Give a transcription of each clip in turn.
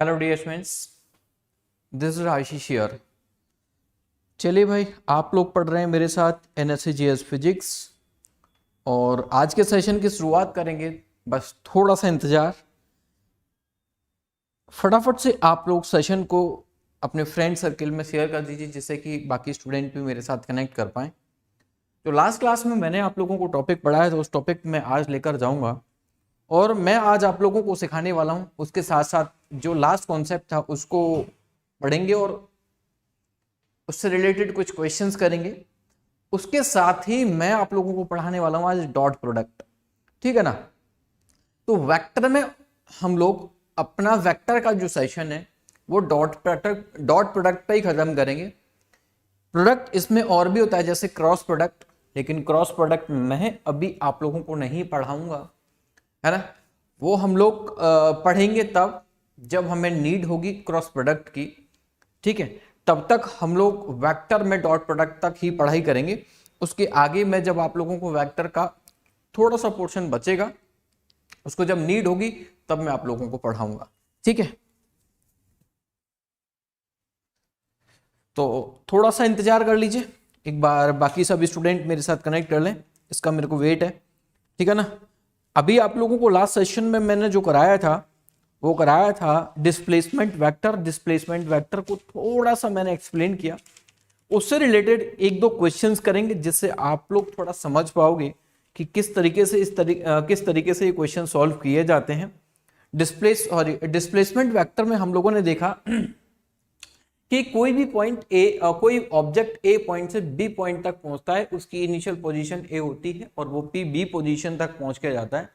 Hello dear students, this is Ashish here. चलिए भाई, आप लोग पढ़ रहे हैं मेरे साथ NSE फिजिक्स और आज के सेशन की शुरुआत करेंगे। बस थोड़ा सा इंतजार, फटाफट से आप लोग सेशन को अपने फ्रेंड सर्कल में शेयर कर दीजिए जिससे कि बाकी स्टूडेंट भी मेरे साथ कनेक्ट कर पाएँ। जो लास्ट क्लास में मैंने आप लोगों को टॉपिक पढ़ाया था उस टॉपिक में आज लेकर जाऊंगा और मैं आज आप लोगों को सिखाने वाला हूं। उसके साथ साथ जो लास्ट कॉन्सेप्ट था उसको पढ़ेंगे और उससे रिलेटेड कुछ क्वेश्चंस करेंगे। उसके साथ ही मैं आप लोगों को पढ़ाने वाला हूं आज डॉट प्रोडक्ट, ठीक है ना। तो वेक्टर में हम लोग अपना वेक्टर का जो सेशन है वो डॉट प्रोडक्ट पे ही खत्म करेंगे। प्रोडक्ट इसमें और भी होता है जैसे क्रॉस प्रोडक्ट, लेकिन क्रॉस प्रोडक्ट मैं अभी आप लोगों को नहीं पढ़ाऊंगा, है ना। वो हम लोग पढ़ेंगे तब जब हमें नीड होगी क्रॉस प्रोडक्ट की, ठीक है। तब तक हम लोग वेक्टर में डॉट प्रोडक्ट तक ही पढ़ाई करेंगे। उसके आगे मैं जब आप लोगों को वेक्टर का थोड़ा सा पोर्शन बचेगा उसको जब नीड होगी तब मैं आप लोगों को पढ़ाऊंगा, ठीक है। तो थोड़ा सा इंतजार कर लीजिए, एक बार बाकी सभी स्टूडेंट मेरे साथ कनेक्ट कर लें, इसका मेरे को वेट है, ठीक है ना। अभी आप लोगों को लास्ट सेशन में मैंने जो कराया था वो कराया था डिस्प्लेसमेंट वेक्टर। डिस्प्लेसमेंट वेक्टर को थोड़ा सा मैंने एक्सप्लेन किया, उससे रिलेटेड एक दो क्वेश्चंस करेंगे जिससे आप लोग थोड़ा समझ पाओगे कि किस तरीके से किस तरीके से ये क्वेश्चन सॉल्व किए जाते हैं। डिस्प्लेसमेंट वेक्टर में हम लोगों ने देखा कि कोई भी पॉइंट ए, कोई ऑब्जेक्ट ए पॉइंट से बी पॉइंट तक पहुंचता है, उसकी इनिशियल पोजीशन ए होती है और वो पी बी पोजीशन तक पहुंच के जाता है।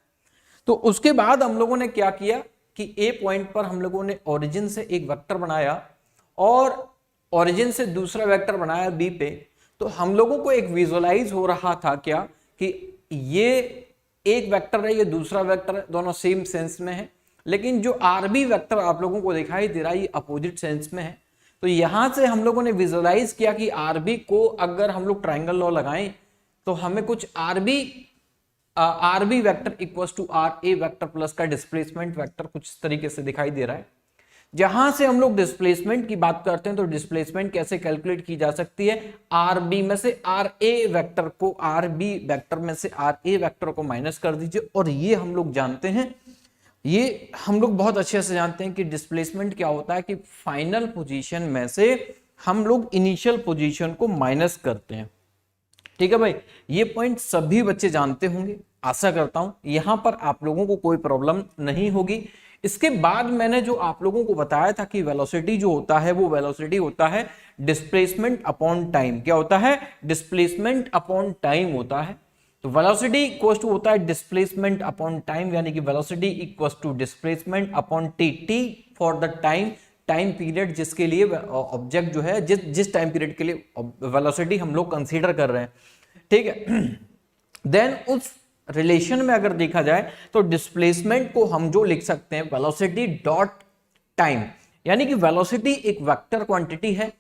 तो उसके बाद हम लोगों ने क्या किया कि ए पॉइंट पर हम लोगों ने ओरिजिन से एक वेक्टर बनाया और ओरिजिन से दूसरा वेक्टर बनाया बी पे। तो हम लोगों को एक विजुअलाइज हो रहा था क्या कि ये एक वेक्टर है, ये दूसरा वेक्टर है, दोनों सेम सेंस में है, लेकिन जो आरबी वेक्टर आप लोगों को दिखाई दे रहा है ये अपोजिट सेंस में है। तो यहां से हम लोगों ने विजुअलाइज किया कि आरबी को अगर हम लोग ट्रायंगल लॉ लगाएं तो हमें कुछ R B vector equals to R A vector plus का डिस्प्लेसमेंट वेक्टर कुछ तरीके से दिखाई दे रहा है। जहां से हम लोग डिस्प्लेसमेंट की बात करते हैं तो डिस्प्लेसमेंट कैसे कैलकुलेट की जा सकती है, आर बी में से आर ए वेक्टर को, आर बी वेक्टर में से आर ए वेक्टर को माइनस कर दीजिए। और ये हम लोग जानते हैं, ये हम लोग बहुत अच्छे से जानते हैं कि डिस्प्लेसमेंट क्या होता है कि फाइनल पोजीशन में से हम लोग इनिशियल पोजीशन को माइनस करते हैं, ठीक है भाई। ये पॉइंट सभी बच्चे जानते होंगे, आशा करता हूं यहां पर आप लोगों को कोई प्रॉब्लम नहीं होगी। इसके बाद मैंने जो आप लोगों को बताया था कि वेलोसिटी जो होता है वो वेलोसिटी होता है डिस्प्लेसमेंट अपॉन टाइम। क्या होता है? डिस्प्लेसमेंट अपॉन टाइम होता है। तो वेलोसिटी इक्वल्स टू होता है डिस्प्लेसमेंट अपॉन टाइम, यानी कि velocity equals to displacement upon T, T for the time period जिसके लिए ऑब्जेक्ट जो है, जिस टाइम पीरियड के लिए वेलोसिटी हम लोग कंसीडर कर रहे हैं, ठीक है। देन उस रिलेशन में अगर देखा जाए तो डिस्प्लेसमेंट को हम जो लिख सकते हैं वेलोसिटी डॉट टाइम, यानी कि वेलोसिटी एक वेक्टर क्वांटिटी है,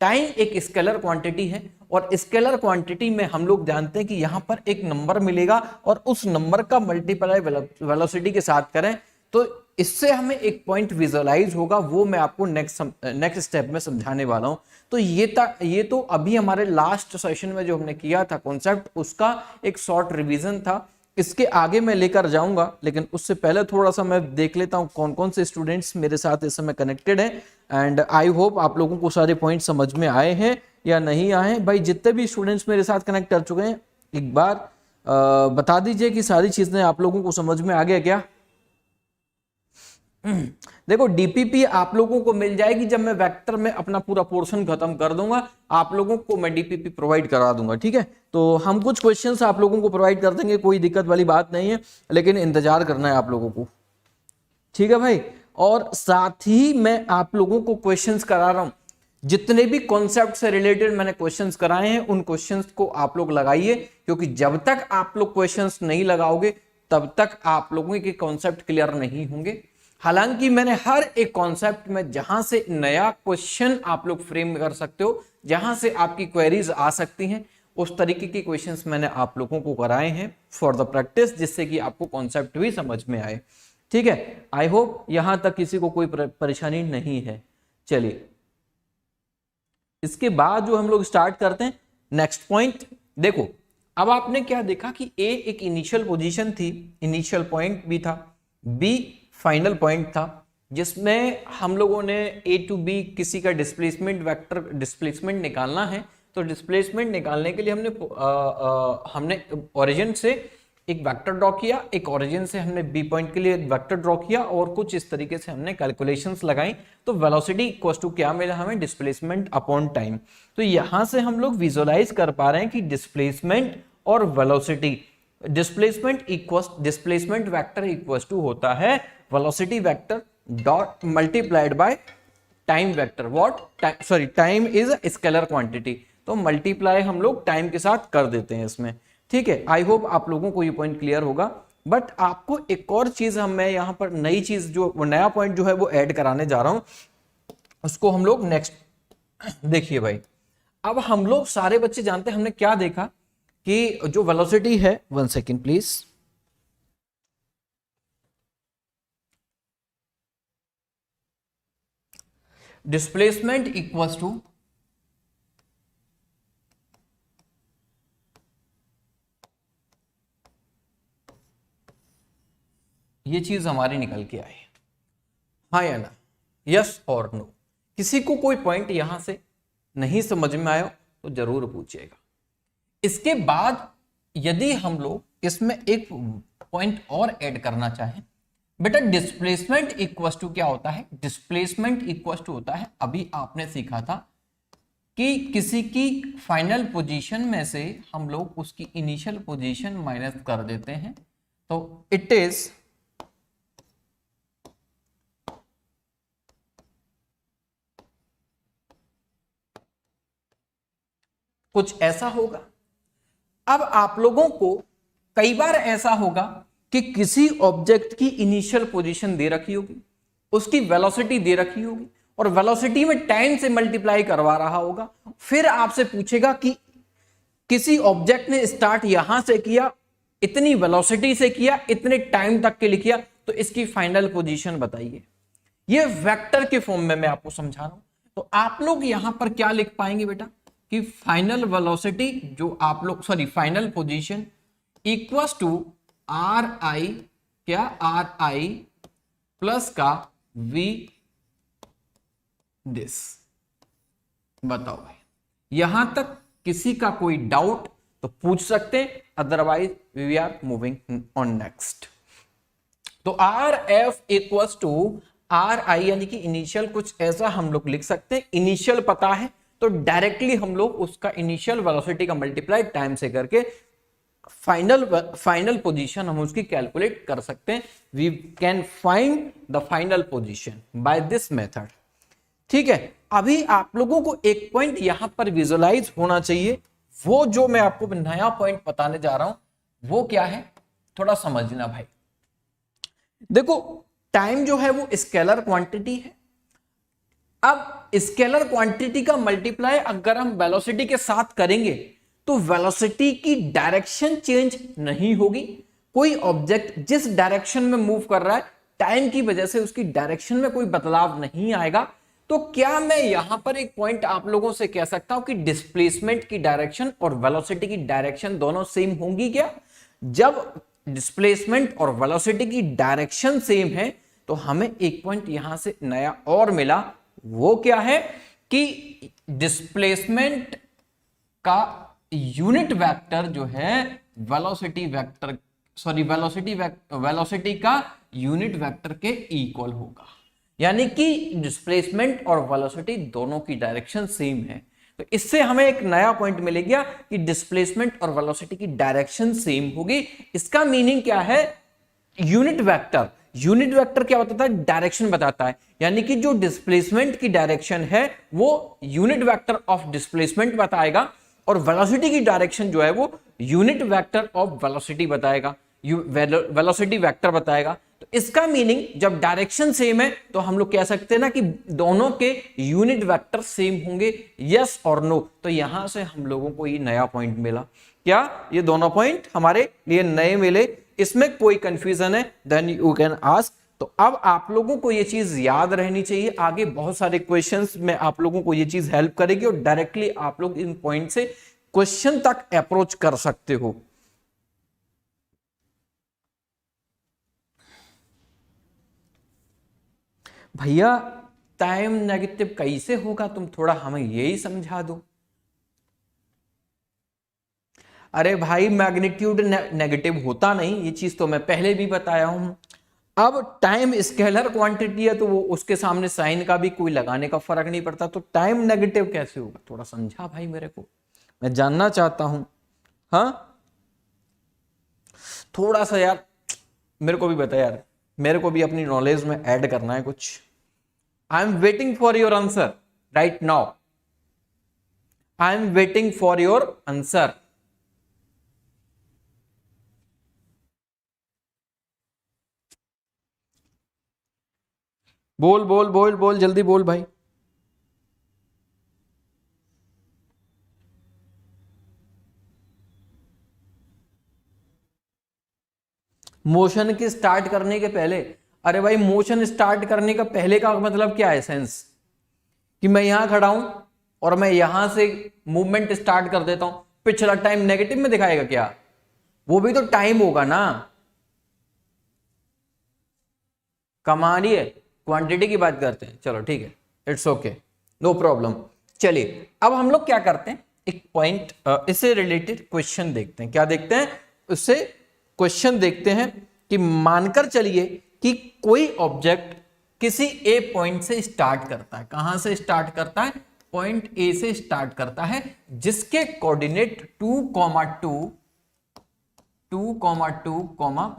टाइम एक स्केलर क्वांटिटी है। और स्केलर क्वांटिटी में हम लोग जानते हैं कि यहां पर एक नंबर मिलेगा और उस नंबर का मल्टीप्लाई वेलोसिटी के साथ करें तो इससे हमें एक पॉइंट विजुअलाइज होगा, वो मैं आपको नेक्स्ट स्टेप में समझाने वाला हूं। तो ये तो अभी हमारे लास्ट सेशन में जो हमने किया था कॉन्सेप्ट, उसका एक शॉर्ट रिवीजन था। इसके आगे मैं लेकर जाऊंगा, लेकिन उससे पहले थोड़ा सा मैं देख लेता हूं कौन कौन से स्टूडेंट्स मेरे साथ इस समय कनेक्टेड हैं। एंड आई होप आप लोगों को सारे पॉइंट समझ में आए हैं या नहीं आए हैं। भाई जितने भी स्टूडेंट्स मेरे साथ कनेक्ट कर चुके हैं एक बार बता दीजिए कि सारी चीजें आप लोगों को समझ में आ गया क्या। देखो डीपीपी आप लोगों को मिल जाएगी जब मैं वेक्टर में अपना पूरा पोर्शन खत्म कर दूंगा, आप लोगों को मैं डीपीपी प्रोवाइड करा दूंगा, ठीक है। तो हम कुछ क्वेश्चंस आप लोगों को प्रोवाइड कर देंगे, कोई दिक्कत वाली बात नहीं है, लेकिन इंतजार करना है आप लोगों को, ठीक है भाई। और साथ ही मैं आप लोगों को क्वेश्चंस करा रहा हूं, जितने भी कॉन्सेप्ट से रिलेटेड मैंने क्वेश्चंस कराए हैं उन क्वेश्चंस को आप लोग लगाइए, क्योंकि जब तक आप लोग क्वेश्चंस नहीं लगाओगे तब तक आप लोगों के कॉन्सेप्ट क्लियर नहीं होंगे। हालांकि मैंने हर एक कॉन्सेप्ट में जहां से नया क्वेश्चन आप लोग फ्रेम कर सकते हो, जहां से आपकी क्वेरीज आ सकती हैं, उस तरीके के क्वेश्चंस मैंने आप लोगों को कराए हैं फॉर द प्रैक्टिस, जिससे कि आपको कॉन्सेप्ट भी समझ में आए, ठीक है, आई होप यहां तक किसी को कोई परेशानी नहीं है। चलिए इसके बाद जो हम लोग स्टार्ट करते हैं नेक्स्ट पॉइंट। देखो अब आपने क्या देखा कि ए एक इनिशियल पोजीशन थी, इनिशियल पॉइंट भी था, बी फाइनल पॉइंट था, जिसमें हम लोगों ने ए टू बी किसी का डिस्प्लेसमेंट वेक्टर डिस्प्लेसमेंट निकालना है। तो डिस्प्लेसमेंट निकालने के लिए हमने ओरिजिन से एक वेक्टर ड्रॉ किया, एक ओरिजिन से हमने बी पॉइंट के लिए एक वेक्टर ड्रॉ किया और कुछ इस तरीके से हमने कैलकुलेशंस लगाई। तो वेलोसिटी इक्वल टू क्या मिला हमें, डिस्प्लेसमेंट अपॉन टाइम। तो यहां से हम लोग विजुअलाइज कर पा रहे हैं कि डिस्प्लेसमेंट और velocity, displacement vector equal to होता है velocity vector dot multiplied by time vector. What, sorry time is scalar quantity, तो मल्टीप्लाई हम लोग टाइम के साथ कर देते हैं इसमें। ठीक है, आई होप आप लोगों को ये पॉइंट क्लियर होगा। बट आपको एक और चीज मैं यहां पर नई चीज जो नया पॉइंट जो है वो ऐड कराने जा रहा हूं, उसको हम लोग नेक्स्ट देखिए भाई। अब हम लोग सारे बच्चे जानते हैं, हमने क्या देखा कि जो वेलोसिटी है, 1 second please, displacement equals to ये चीज हमारी निकल के आई, हाँ या ना, यस और नो। किसी को कोई पॉइंट यहां से नहीं समझ में आया तो जरूर पूछिएगा। इसके बाद यदि हम लोग इसमें एक पॉइंट और ऐड करना चाहें, बेटा डिस्प्लेसमेंट इक्वल टू क्या होता है, डिस्प्लेसमेंट इक्वल टू होता है, अभी आपने सीखा था कि किसी की फाइनल पोजीशन में से हम लोग उसकी इनिशियल पोजीशन माइनस कर देते हैं। तो इट इज कुछ ऐसा होगा। अब आप लोगों को कई बार ऐसा होगा कि किसी ऑब्जेक्ट की इनिशियल पोजीशन दे रखी होगी, उसकी वेलोसिटी दे रखी होगी और वेलोसिटी में टाइम से मल्टीप्लाई करवा रहा होगा। फिर आपसे पूछेगा कि किसी ऑब्जेक्ट ने स्टार्ट यहां से किया, इतनी वेलोसिटी से किया, इतने टाइम तक के लिए किया, तो इसकी फाइनल पोजीशन बताइए। ये वेक्टर के फॉर्म में मैं आपको समझा रहा हूं। तो आप लोग यहां पर क्या लिख पाएंगे बेटा कि फाइनल वेलोसिटी जो आप लोग, sorry final position equals to R I, क्या आर आई प्लस का वी दिस। बताओ भाई, यहां तक किसी का कोई डाउट तो पूछ सकते हैं, otherwise we are moving on next. तो R F equals to R I यानी कि इनिशियल कुछ ऐसा हम लोग लिख सकते हैं। इनिशियल पता है तो डायरेक्टली हम लोग उसका इनिशियल वेलोसिटी का मल्टीप्लाई टाइम से करके फाइनल पोजीशन हम उसकी कैलकुलेट कर सकते हैं। We can find the final position by this method. ठीक है, अभी आप लोगों को एक पॉइंट यहां पर विजुअलाइज होना चाहिए, वो जो मैं आपको नया पॉइंट बताने जा रहा हूं वो क्या है, थोड़ा समझना भाई। देखो टाइम जो है वो स्केलर क्वांटिटी है। अब स्केलर क्वांटिटी का मल्टीप्लाई अगर हम वेलोसिटी के साथ करेंगे तो वेलोसिटी की डायरेक्शन चेंज नहीं होगी। कोई ऑब्जेक्ट जिस डायरेक्शन में मूव कर रहा है, टाइम की वजह से उसकी डायरेक्शन में कोई बदलाव नहीं आएगा। तो क्या मैं यहां पर एक पॉइंट आप लोगों से कह सकता हूं कि डिस्प्लेसमेंट की डायरेक्शन और वेलोसिटी की डायरेक्शन दोनों सेम होंगी क्या? जब डिस्प्लेसमेंट और वेलोसिटी की डायरेक्शन सेम है तो हमें एक पॉइंट यहां से नया और मिला, वो क्या है कि डिस्प्लेसमेंट का यूनिट वेक्टर जो है वेलोसिटी वेक्टर, सॉरी वेलोसिटी का यूनिट वेक्टर के इक्वल होगा। यानी कि डिस्प्लेसमेंट और वेलोसिटी दोनों की डायरेक्शन सेम है। तो इससे हमें एक नया पॉइंट मिलेगा कि डिस्प्लेसमेंट और वेलोसिटी की डायरेक्शन सेम होगी। इसका मीनिंग क्या है, यूनिट वेक्टर, यूनिट वेक्टर क्या बताता है, डायरेक्शन बताता है। यानी कि जो डिस्प्लेसमेंट की डायरेक्शन है वो यूनिट वेक्टर ऑफ डिस्प्लेसमेंट बताएगा और वेलोसिटी की डायरेक्शन जो है वो यूनिट वेक्टर ऑफ वेलोसिटी बताएगा, वेलोसिटी वेक्टर बताएगा। तो इसका मीनिंग जब डायरेक्शन सेम है तो हम लोग कह सकते हैं ना कि दोनों के यूनिट वेक्टर सेम होंगे, यस और नो। तो यहां से हम लोगों को ये नया पॉइंट मिला। क्या ये दोनों पॉइंट हमारे लिए नए मिले? इसमें कोई कंफ्यूजन है देन यू कैन आस्क, तो अब आप लोगों को ये चीज याद रहनी चाहिए, आगे बहुत सारे क्वेश्चंस में आप लोगों को ये चीज हेल्प करेगी और डायरेक्टली आप लोग इन पॉइंट से क्वेश्चन तक अप्रोच कर सकते हो। भैया टाइम नेगेटिव कैसे होगा, तुम थोड़ा हमें यही समझा दो। अरे भाई मैग्नीट्यूड नेगेटिव होता नहीं, ये चीज तो मैं पहले भी बताया हूं। अब टाइम स्केलर क्वांटिटी है तो वो उसके सामने साइन का भी कोई लगाने का फर्क नहीं पड़ता, तो टाइम नेगेटिव कैसे होगा, थोड़ा समझा भाई मेरे को, मैं जानना चाहता हूं। हाँ थोड़ा सा यार मेरे को भी बता यार, मेरे को भी अपनी नॉलेज में ऐड करना है कुछ। I am waiting for your answer right now, I am waiting for your answer. बोल बोल बोल बोल जल्दी बोल भाई। मोशन के स्टार्ट करने के पहले, अरे भाई मोशन स्टार्ट करने का पहले का मतलब क्या है सेंस, कि मैं यहां खड़ा हूं और मैं यहां से मूवमेंट स्टार्ट कर देता हूं, पिछला टाइम नेगेटिव में दिखाएगा क्या, वो भी तो टाइम होगा ना। कमानी है, क्वांटिटी की बात करते हैं, चलो ठीक है, इट्स ओके, नो प्रॉब्लम। चलिए अब हम लोग क्या करते हैं, एक पॉइंट इससे रिलेटेड क्वेश्चन देखते हैं, क्या देखते हैं, उससे क्वेश्चन देखते हैं कि मानकर चलिए कि कोई ऑब्जेक्ट किसी ए पॉइंट से स्टार्ट करता है, कहां से स्टार्ट करता है, पॉइंट ए से स्टार्ट करता है, जिसके कोऑर्डिनेट 2,2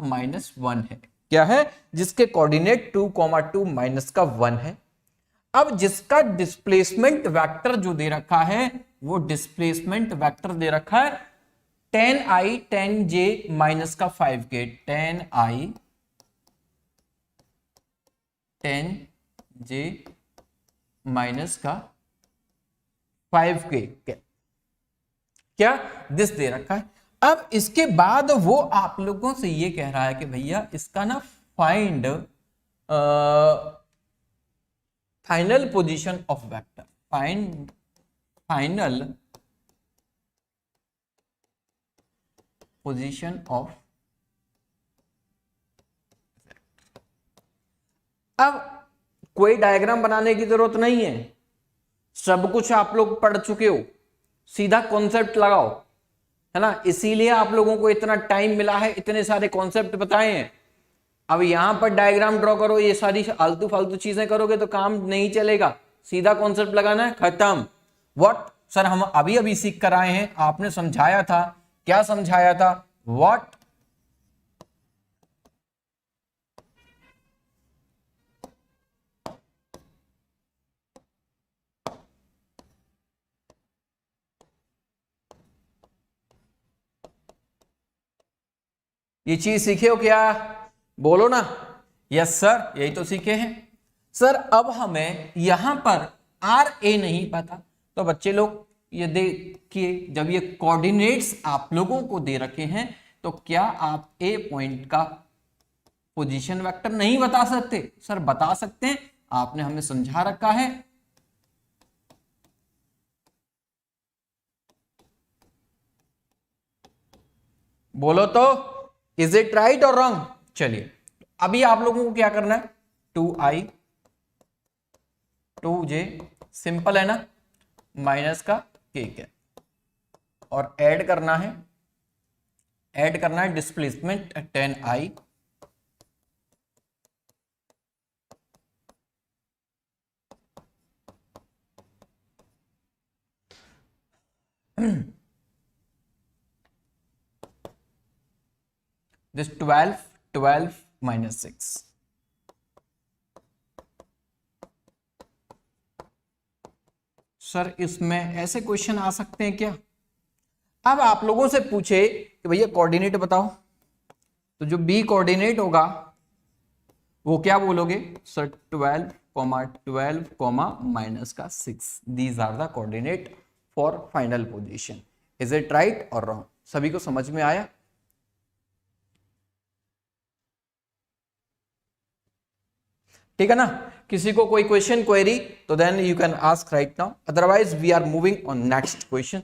-1 है। क्या है, जिसके कोऑर्डिनेट 2,2 -1 है। अब जिसका डिस्प्लेसमेंट वेक्टर जो दे रखा है, वो डिस्प्लेसमेंट वेक्टर दे रखा है 10i 10j -5k, 10i 10j -5k, क्या दिस दे रखा है। अब इसके बाद वो आप लोगों से ये कह रहा है कि भैया इसका ना find final position of vector, final position of. अब कोई डायग्राम बनाने की जरूरत नहीं है, सब कुछ आप लोग पढ़ चुके हो, सीधा कॉन्सेप्ट लगाओ, है ना, इसीलिए आप लोगों को इतना टाइम मिला है, इतने सारे कॉन्सेप्ट बताए हैं। अब यहां पर डायग्राम ड्रॉ करो, ये सारी आलतू फालतू चीजें करोगे तो काम नहीं चलेगा, सीधा कॉन्सेप्ट लगाना है, खत्म। व्हाट सर, हम अभी अभी सीख कर आए हैं, आपने समझाया था, क्या समझाया था, व्हाट, ये चीज सीखे हो क्या, बोलो ना, यस सर यही तो सीखे हैं सर। अब हमें यहां पर आर ए नहीं पता, तो बच्चे लोग ये देखिए, जब ये कोऑर्डिनेट्स आप लोगों को दे रखे हैं, तो क्या आप ए पॉइंट का पोजीशन वेक्टर नहीं बता सकते, सर बता सकते हैं, आपने हमें समझा रखा है। बोलो तो, इज इट राइट और रॉन्ग। चलिए अभी आप लोगों को क्या करना है, 2i 2j, सिंपल है ना, माइनस का k, और ऐड करना है डिस्प्लेसमेंट 10i this 12 -6। सर इसमें ऐसे क्वेश्चन आ सकते हैं क्या, अब आप लोगों से पूछे कि भैया कोऑर्डिनेट बताओ, तो जो बी कोऑर्डिनेट होगा वो क्या बोलोगे sir, 12, -6, these are the coordinate for final position. Is it right और रॉन्ग, सभी को समझ में आया। ठीक है ना। किसी को कोई क्वेश्चन क्वेरी तो then you can ask right now, otherwise we are moving on next question.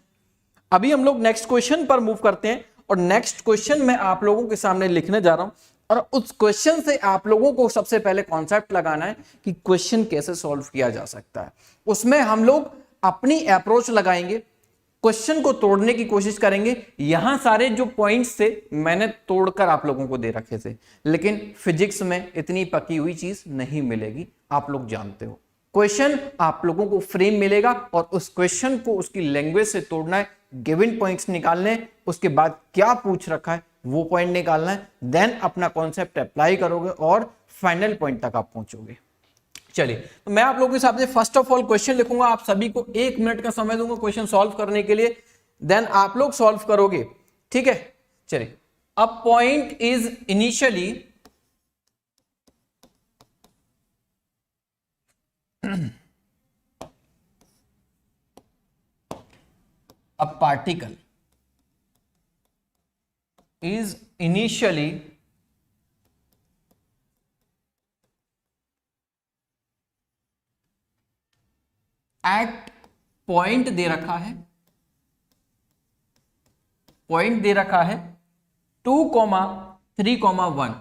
अभी हम लोग नेक्स्ट क्वेश्चन पर मूव करते हैं और नेक्स्ट क्वेश्चन मैं आप लोगों के सामने लिखने जा रहा हूं और उस क्वेश्चन से आप लोगों को सबसे पहले कॉन्सेप्ट लगाना है कि क्वेश्चन कैसे सॉल्व किया जा सकता है। उसमें हम लोग अपनी अप्रोच लगाएंगे, क्वेश्चन को तोड़ने की कोशिश करेंगे। यहां सारे जो पॉइंट्स थे मैंने तोड़कर आप लोगों को दे रखे थे, लेकिन फिजिक्स में इतनी पकी हुई चीज नहीं मिलेगी, आप लोग जानते हो। क्वेश्चन आप लोगों को फ्रेम मिलेगा और उस क्वेश्चन को उसकी लैंग्वेज से तोड़ना है, गिवन पॉइंट्स निकालने, उसके बाद क्या पूछ रखा है वो पॉइंट निकालना है, देन अपना कॉन्सेप्ट अप्लाई करोगे और फाइनल पॉइंट तक आप पहुंचोगे। चलिए, तो मैं आप लोगों के हिसाब से फर्स्ट ऑफ ऑल क्वेश्चन लिखूंगा, आप सभी को 1 मिनट का समय दूंगा क्वेश्चन सॉल्व करने के लिए, देन आप लोग सॉल्व करोगे, ठीक है। चलिए, अब point is initially a particle is initially at point D रखा है, पॉइंट दे रखा है 2,3,1,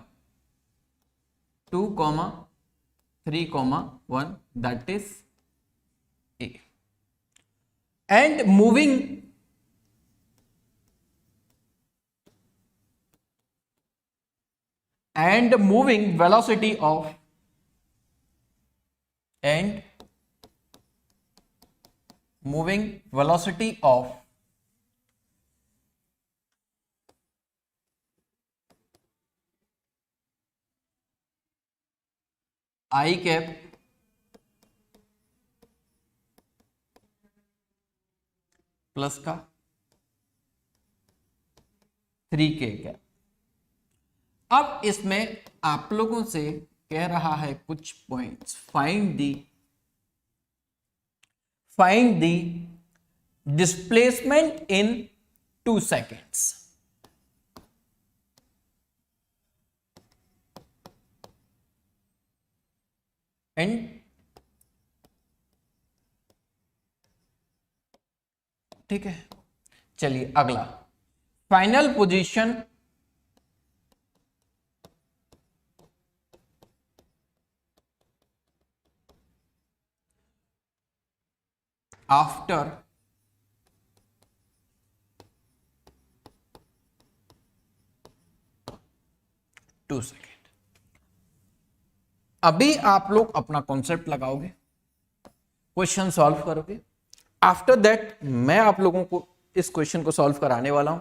2,3,1 that is A, and moving velocity of I cap plus का 3K कैप। अब इसमें आप लोगों से कह रहा है कुछ points, find the displacement in 2 seconds। And ठीक है, चलिए अगला, फाइनल पोजीशन आफ्टर 2 सेकेंड। अभी आप लोग अपना कॉन्सेप्ट लगाओगे, क्वेश्चन सॉल्व करोगे। आफ्टर दैट मैं आप लोगों को इस क्वेश्चन को सॉल्व कराने वाला हूं।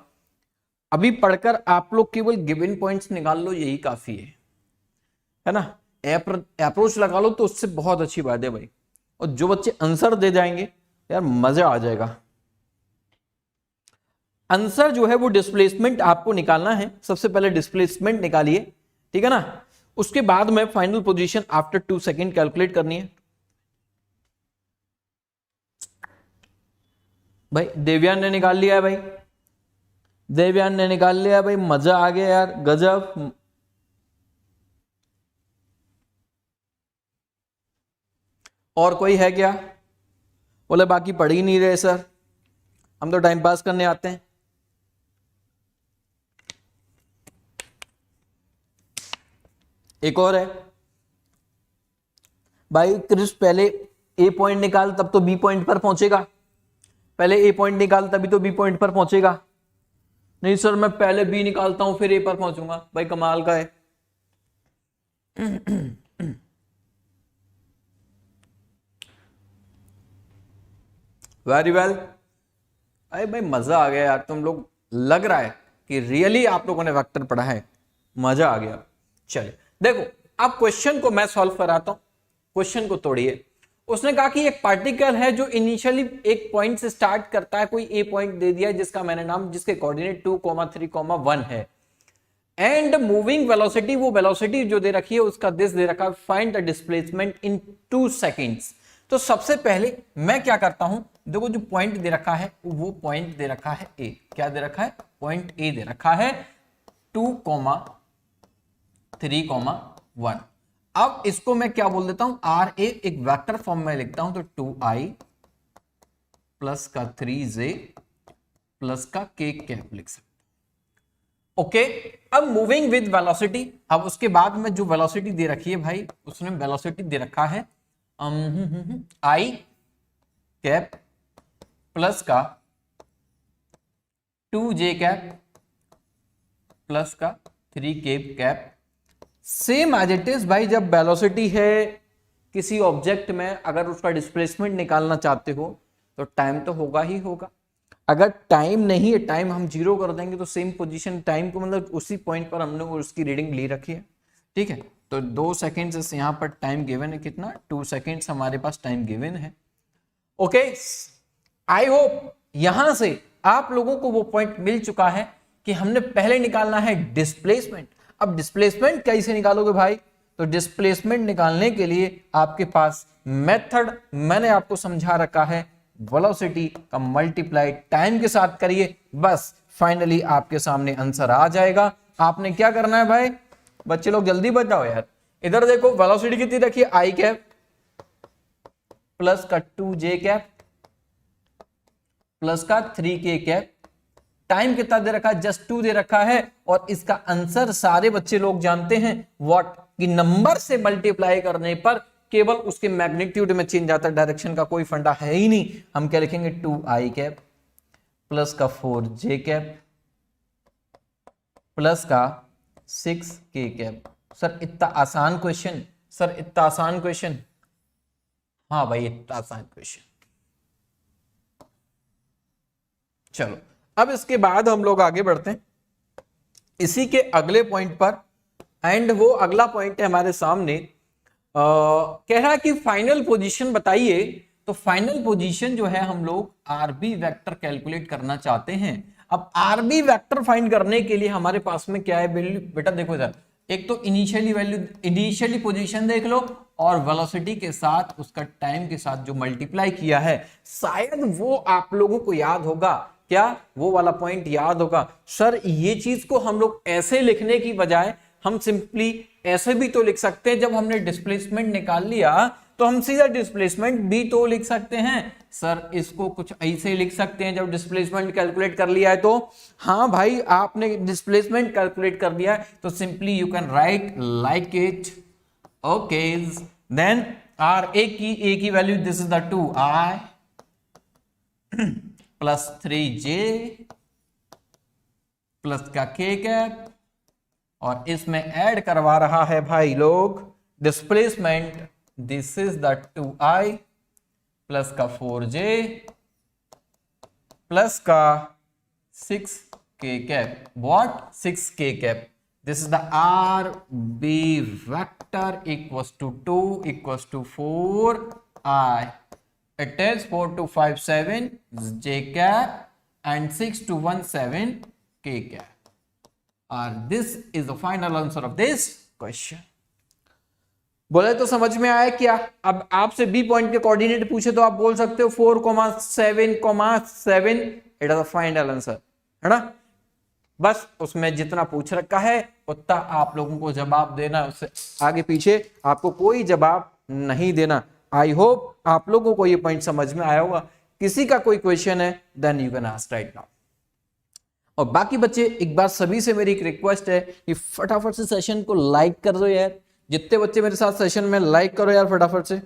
अभी पढ़कर आप लोग केवल गिवन पॉइंट्स निकाल लो, यही काफी है ना। अप्रोच लगा लो तो उससे बहुत अच्छी बात है भाई। और जो बच्चे आंसर दे जाएंगे यार मजा आ जाएगा। आंसर जो है वो डिस्प्लेसमेंट आपको निकालना है। सबसे पहले डिस्प्लेसमेंट निकालिए, ठीक है ना। उसके बाद में final position after 2 second calculate करनी है। भाई देवयान ने निकाल लिया है, भाई देवयान ने निकाल लिया भाई, मजा आ गया यार, गजब। और कोई है क्या? बोले बाकी पढ़ ही नहीं रहे सर, हम तो टाइम पास करने आते हैं। एक और है भाई, क्रिस पहले ए पॉइंट निकाल तब तो बी पॉइंट पर पहुंचेगा। पहले ए पॉइंट निकाल तभी तो बी पॉइंट पर पहुंचेगा। नहीं सर मैं पहले बी निकालता हूं फिर ए पर पहुंचूंगा। भाई कमाल का है। वेरी वेल अरे भाई मजा आ गया यार, तुम लोग लग रहा है कि रियली आप लोगों ने वेक्टर पढ़ा है, मजा आ गया। चलिए देखो अब क्वेश्चन को मैं सॉल्व कराता हूं, क्वेश्चन को तोड़िए। उसने कहा कि एक पार्टिकल है जो इनिशियली एक पॉइंट से स्टार्ट करता है, कोई ए पॉइंट दे दिया है जिसका मैंने नाम, जिसके कोऑर्डिनेट 2,3,1 है, एंड मूविंग वेलोसिटी, वो वेलोसिटी जो दे रखी है उसका दिस दे रखा है, find the displacement in 2 seconds. तो सबसे पहले मैं क्या करता हूं, देखो जो पॉइंट दे रखा है वो पॉइंट दे रखा है ए। क्या दे रखा है? पॉइंट ए दे रखा है 2,3,1। अब इसको मैं क्या बोल देता हूं, आर ए एक वेक्टर फॉर्म में लिखता हूं, तो 2i प्लस का 3j प्लस का k कैप लिख सकता हूं। ओके, अब मूविंग विद वेलोसिटी, अब उसके बाद में जो वेलोसिटी दे रखी है भाई, उसने वेलोसिटी दे रखा है i कैप प्लस का 2j कैप प्लस का 3k cap. Same as it is भाई, जब वेलोसिटी है किसी ऑब्जेक्ट में, अगर उसका डिस्प्लेसमेंट निकालना चाहते हो तो टाइम तो होगा ही होगा। अगर टाइम नहीं है, टाइम हम 0 कर देंगे तो सेम पोजीशन टाइम को, मतलब उसी पॉइंट पर हमने उसकी रीडिंग ले रखी है, ठीक है। तो 2 सेकेंड्स यहाँ पर टाइम गिवन है, कितना 2 सेकेंड्स हमारे पास टाइम गिवन है। ओके, आई होप यहां से आप लोगों को वो पॉइंट मिल चुका है कि हमने पहले निकालना है डिस्प्लेसमेंट। अब डिस्प्लेसमेंट कैसे निकालोगे भाई, तो डिस्प्लेसमेंट निकालने के लिए आपके पास मेथड मैंने आपको समझा रखा है, वेलोसिटी का मल्टीप्लाई टाइम के साथ करिए, बस फाइनली आपके सामने आंसर आ जाएगा। आपने क्या करना है भाई, बच्चे लोग जल्दी बताओ यार, इधर देखो वेलोसिटी कितनी रखी है, आई कैप प्लस का 2j कैप प्लस का 3k कैप। टाइम कितना दे रखा है, जस्ट 2 दे रखा है, और इसका आंसर सारे बच्चे लोग जानते हैं व्हाट, कि नंबर से मल्टीप्लाई करने पर केवल उसके मैग्नीट्यूड में चेंज आता है, डायरेक्शन का कोई फंडा है ही नहीं। हम क्या लिखेंगे, 2i कैप प्लस का 4j कैप प्लस का 6k कैप। सर इतना आसान क्वेश्चन, सर इतना आसान क्वेश्चन, हाँ भाई इतना आसान क्वेश्चन। चलो अब इसके बाद हम लोग आगे बढ़ते हैं इसी के अगले पॉइंट पर, एंड वो अगला पॉइंट है हमारे सामने, कह रहा है कि फाइनल पोजीशन बताइए। तो फाइनल पोजीशन जो है हम लोग आरबी वेक्टर कैलकुलेट करना चाहते हैं। अब आरबी वेक्टर फाइंड करने के लिए हमारे पास में क्या है बेटा, देखो इधर, एक तो इनिशियली वैल्यू, इनिशियली पोजीशन देख लो, और वेलोसिटी के साथ उसका टाइम के साथ जो मल्टीप्लाई किया है, शायद वो आप लोगों को याद होगा, क्या वो वाला पॉइंट याद होगा। सर ये चीज को हम लोग ऐसे लिखने की बजाय हम सिंपली ऐसे भी तो लिख सकते हैं, जब हमने डिस्प्लेसमेंट निकाल लिया तो हम सीधा डिस्प्लेसमेंट भी तो लिख सकते हैं। सर इसको कुछ ऐसे लिख सकते हैं, जब डिस्प्लेसमेंट कैलकुलेट कर लिया है तो, हाँ भाई आपने डिस्प्लेसमेंट कैलकुलेट कर दिया है तो simply you can write like it. Okay, then R A की value, this is the 2i plus 3j plus का k कैप, और इसमें ऐड करवा रहा है भाई लोग displacement, this is the 2i plus का 4j प्लस का 6k cap. What, 6k cap. This is the R B vector equals to 2 equals to 4i। It is 4257 j cap and 6217 k cap. This is the final answer of this question. बोले तो समझ में आया क्या? अब आपसे B point के coordinate पूछे तो आप बोल सकते हो 4,7,7 it is the final answer, है ना। बस उसमें जितना पूछ रखा है उतना आप लोगों को जवाब देना, उससे आगे पीछे आपको कोई जवाब नहीं देना। आई होप आप लोगों को ये पॉइंट समझ में आया होगा। किसी का कोई क्वेश्चन है then you can ask right now. और बाकी बच्चे एक बार सभी से मेरी एक रिक्वेस्ट है कि फटाफट से सेशन को लाइक कर दो यार, जितने बच्चे मेरे साथ सेशन में लाइक करो यार फटाफट से।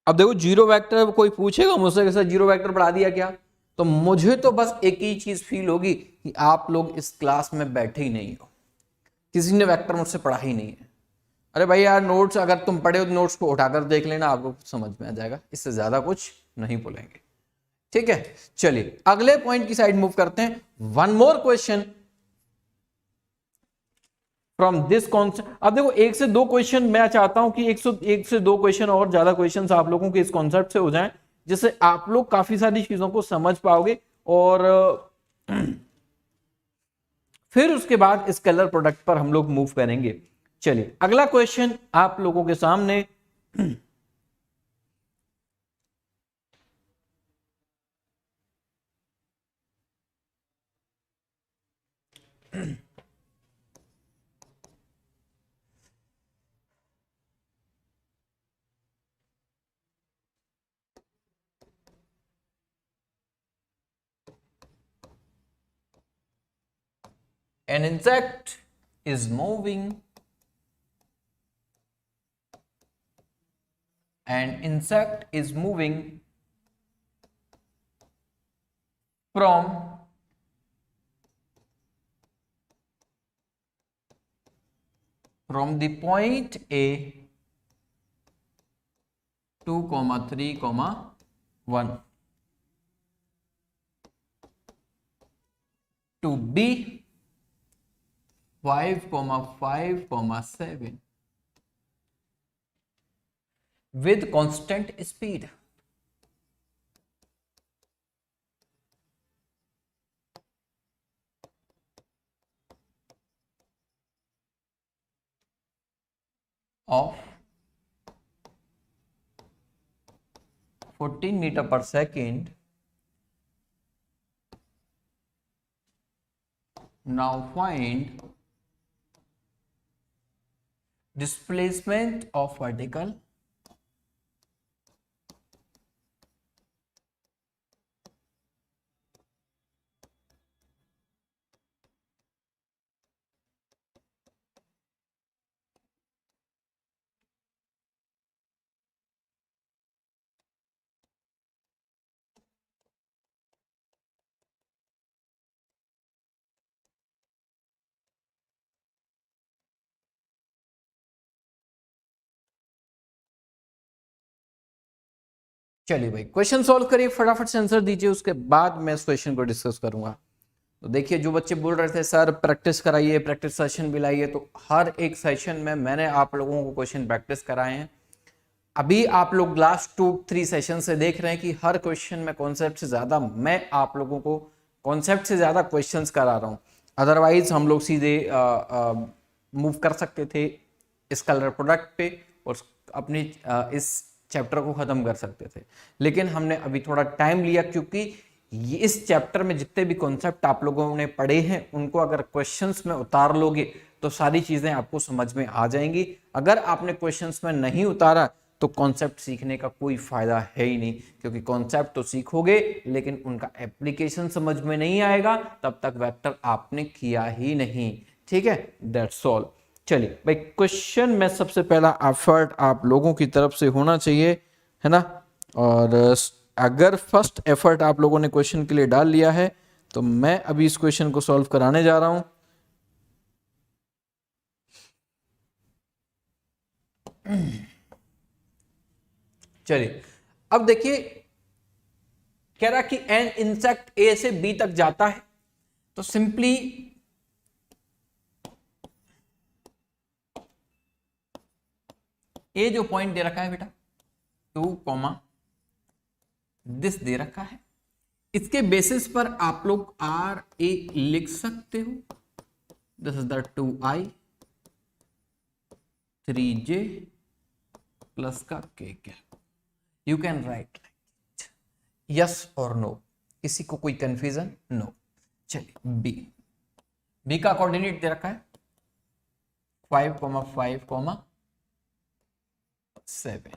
अब देखो जीरो वेक्टर, कोई पूछेगा मुझसे कि सर जीरो वेक्टर पढ़ा दिया क्या, तो मुझे तो बस एक ही चीज फील होगी कि आप लोग इस क्लास में बैठे ही नहीं हो, किसी ने वेक्टर मुझसे पढ़ा ही नहीं है। अरे भाई यार नोट्स अगर तुम पढ़े हो तो नोट्स को उठाकर देख लेना, आपको समझ में आ जाएगा, इससे ज्यादा कुछ नहीं बोलेंगे। ठीक है, चलिए अगले पॉइंट की साइड मूव करते हैं। One more question from this concept. अब देखो एक से दो क्वेश्चन मैं चाहता हूं कि एक से दो क्वेश्चन और ज्यादा क्वेश्चन आप लोगों के इस कॉन्सेप्ट से हो जाएं, जिससे आप लोग काफी सारी चीजों को समझ पाओगे। और फिर उसके बाद स्केलर प्रोडक्ट पर हम लोग मूव करेंगे। चलिए अगला क्वेश्चन आप लोगों के सामने An insect is moving. An insect is moving from the point A 2, 3, 1 to B 5, 5, 7 with constant speed. Of 14 meter per second. Now find displacement of particle चलिए भाई क्वेश्चन सॉल्व करिए, फटाफट से आंसर दीजिए, उसके बाद मैं इस क्वेश्चन को डिस्कस करूंगा। तो देखिए जो बच्चे बोल रहे थे सर प्रैक्टिस कराइए, प्रैक्टिस सेशन भी लाइए, तो हर एक सेशन में मैंने आप लोगों को क्वेश्चन प्रैक्टिस कराए हैं। अभी आप लोग लास्ट 2-3 सेशन से देख रहे हैं कि हर क्वेश्चन में कॉन्सेप्ट से ज्यादा मैं आप लोगों को कॉन्सेप्ट से ज्यादा क्वेश्चंस करा रहा हूं। अदरवाइज हम लोग सीधे मूव कर सकते थे इस कलर प्रोडक्ट पे और अपनी इस चैप्टर को खत्म कर सकते थे, लेकिन हमने अभी थोड़ा टाइम लिया क्योंकि इस चैप्टर में जितने भी कॉन्सेप्ट आप लोगों ने पढ़े हैं उनको अगर क्वेश्चंस में उतार लोगे तो सारी चीजें आपको समझ में आ जाएंगी। अगर आपने क्वेश्चंस में नहीं उतारा तो कॉन्सेप्ट सीखने का कोई फायदा है ही नहीं, क्योंकि कॉन्सेप्ट तो सीखोगे लेकिन उनका एप्लीकेशन समझ में नहीं आएगा, तब तक वेक्टर आपने किया ही नहीं। ठीक है, दैट्स ऑल। चलिए भाई क्वेश्चन में सबसे पहला एफर्ट आप लोगों की तरफ से होना चाहिए, है ना। और अगर फर्स्ट एफर्ट आप लोगों ने क्वेश्चन के लिए डाल लिया है तो मैं अभी इस क्वेश्चन को सॉल्व कराने जा रहा हूं। चलिए अब देखिए, कह रहा कि एन इंसेक्ट ए से बी तक जाता है, तो सिंपली ए जो पॉइंट दे रखा है बेटा 2, दिस दे रखा है, इसके बेसिस पर आप लोग आर ए लिख सकते हो। This is the 2i 3j plus का k cap. You can right yes or no, किसी को कोई कंफ्यूजन? नो। चलिए बी का कोऑर्डिनेट दे रखा है 5, 5, 7।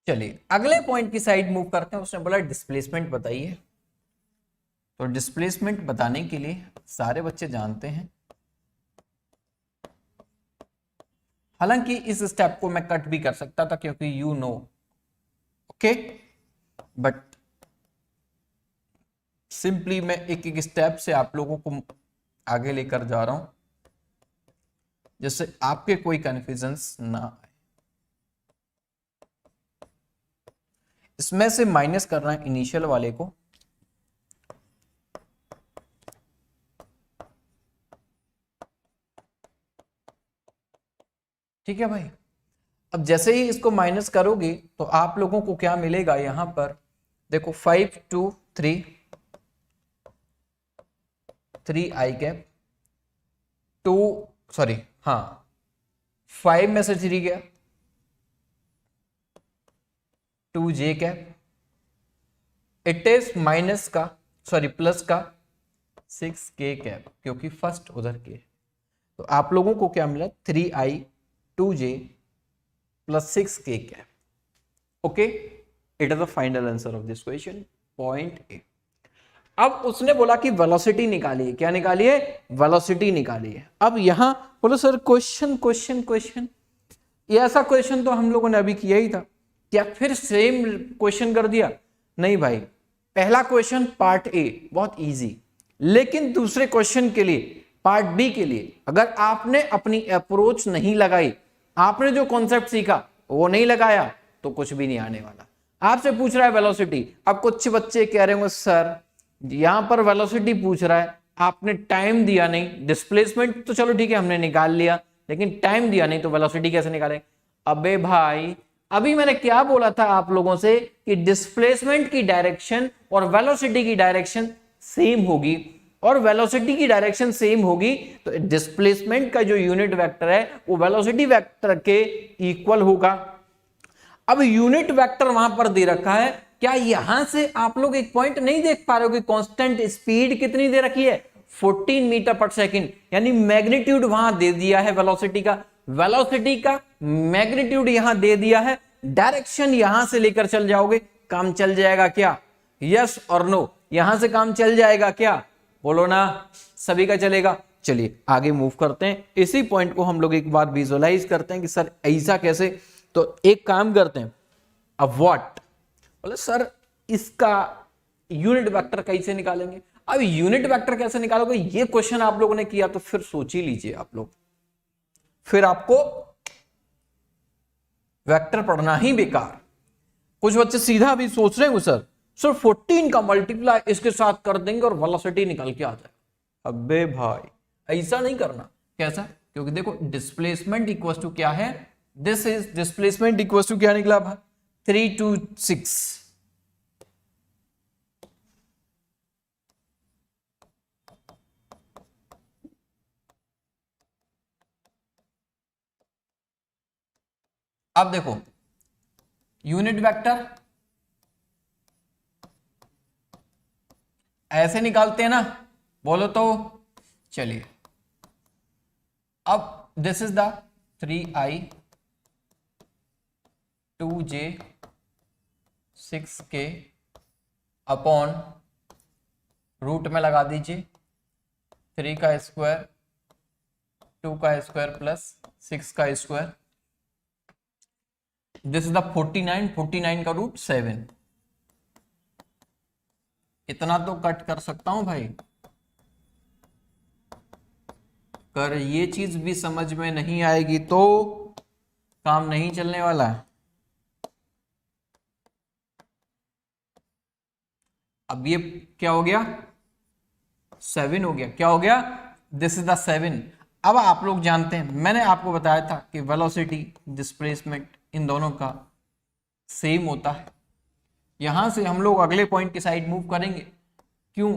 चलिए अगले पॉइंट की साइड मूव करते हैं। उसने बोला डिस्प्लेसमेंट बताइए, तो डिस्प्लेसमेंट बताने के लिए सारे बच्चे जानते हैं, हालांकि इस स्टेप को मैं कट भी कर सकता था क्योंकि you know, okay, but simply मैं एक एक स्टेप से आप लोगों को आगे लेकर जा रहा हूं जिससे आपके कोई कंफ्यूजन्स ना आए। इसमें से माइनस करना है इनिशियल वाले को, ठीक है भाई। अब जैसे ही इसको माइनस करोगे तो आप लोगों को क्या मिलेगा, यहां पर देखो 5 2 3 3 आई कैप 2 सॉरी हाँ 5 में से 3 गया 2 जे कैप इट इज माइनस का सॉरी प्लस का 6 के कैप क्योंकि फर्स्ट उधर के। तो आप लोगों को क्या मिला 3i 2j प्लस 6 के cap. Okay it is the final answer of this question point A. अब उसने बोला कि वेलोसिटी निकालिए, क्या निकालिए वेलोसिटी निकालिए। अब यहां बोलो सर क्वेश्चन क्वेश्चन क्वेश्चन, ये ऐसा क्वेश्चन तो हम लोगों ने अभी किया ही था, क्या फिर सेम क्वेश्चन कर दिया? नहीं भाई, पहला क्वेश्चन पार्ट ए बहुत इजी, लेकिन दूसरे क्वेश्चन के लिए पार्ट बी के लिए अगर आपने अपनी अप्रोच नहीं लगाई, आपने जो कॉन्सेप्ट सीखा वो नहीं लगाया तो कुछ भी नहीं आने वाला। आपसे पूछ रहा है वेलोसिटी, अब कुछ बच्चे कह रहे होंगे सर यहां पर वेलोसिटी पूछ रहा है, आपने टाइम दिया नहीं, डिस्प्लेसमेंट तो चलो ठीक है हमने निकाल लिया, लेकिन टाइम दिया नहीं तो वेलोसिटी कैसे निकालें? अबे भाई अभी मैंने क्या बोला था आप लोगों से कि डिस्प्लेसमेंट की डायरेक्शन और वेलोसिटी की डायरेक्शन सेम होगी, और वेलोसिटी की डायरेक्शन सेम होगी तो डिस्प्लेसमेंट का जो यूनिट वेक्टर है वो वेलोसिटी वेक्टर के इक्वल होगा। अब यूनिट वेक्टर वहां पर दे रखा है, क्या यहां से आप लोग एक पॉइंट नहीं देख पा रहे हो कि कांस्टेंट स्पीड कितनी दे रखी है 14 मीटर पर सेकंड, यानी मैग्नीट्यूड वहां दे दिया है वेलोसिटी का मैग्नीट्यूड यहां दे दिया है, डायरेक्शन यहां से लेकर चल जाओगे, काम चल जाएगा क्या? यस और नो, यहां से काम चल जाएगा क्या? बोलो ना, सभी का चलेगा। चलिए आगे मूव करते हैं, इसी पॉइंट को हम लोग एक बार विजुअलाइज करते हैं कि सर ऐसा कैसे। तो एक काम करते हैं, अब व्हाट बोले सर इसका यूनिट वेक्टर कैसे निकालेंगे? अब यूनिट वेक्टर कैसे निकालोगे ये क्वेश्चन आप लोगों ने किया तो फिर सोच ही लीजिए आप लोग, फिर आपको वेक्टर पढ़ना ही बेकार। कुछ बच्चे सीधा भी सोच रहे हैं सर 14 का मल्टीप्लाई इसके साथ कर देंगे और वेलोसिटी निकल के आ जाए। अबे भाई ऐसा नहीं करना। कैसा? क्योंकि देखो डिस्प्लेसमेंट इक्वल टू क्या है, this is displacement equal to क्या निकला भाई 3 to 6। अब देखो यूनिट वेक्टर ऐसे निकालते हैं ना, बोलो तो। चलिए अब this is the 3i 2j 6k upon root में लगा दीजिए 3 का स्क्वायर 2 का स्क्वायर प्लस 6 का स्क्वायर, दिस इज द 49 का रूट 7। इतना तो कट कर सकता हूं भाई, कर ये चीज भी समझ में नहीं आएगी तो काम नहीं चलने वाला है। अब ये क्या हो गया 7 हो गया, क्या हो गया दिस इज द 7। अब आप लोग जानते हैं मैंने आपको बताया था कि वेलोसिटी डिस्प्लेसमेंट इन दोनों का सेम होता है। यहां से हम लोग अगले पॉइंट की साइड मूव करेंगे, क्यों?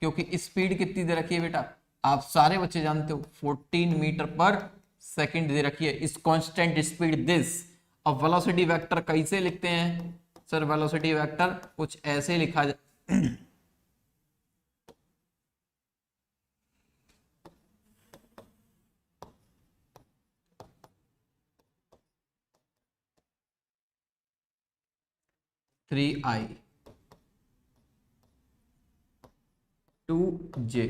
क्योंकि स्पीड कितनी दे रखी है बेटा, आप सारे बच्चे जानते हो 14 मीटर पर सेकंड दे रखी है, इस कांस्टेंट स्पीड दिस। अब वेलोसिटी वेक्टर कैसे लिखते हैं सर? वेलोसिटी वेक्टर कुछ ऐसे लिखा जाए 3i 2j।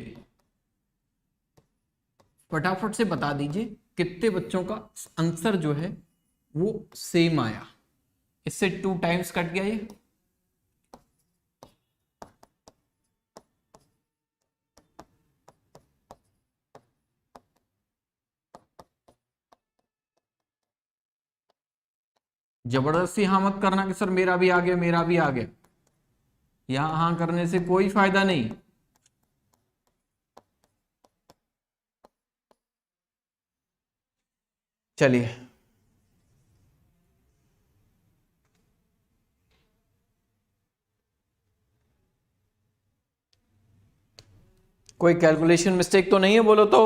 फटाफट से बता दीजिए कितने बच्चों का आंसर जो है वो सेम आया। इससे 2 टाइम्स कट गया ये, जबरदस्ती हाँ मत करना कि सर मेरा भी आ गया मेरा भी आ गया, यहां हाँ करने से कोई फायदा नहीं। चलिए कोई कैलकुलेशन मिस्टेक तो नहीं है, बोलो तो।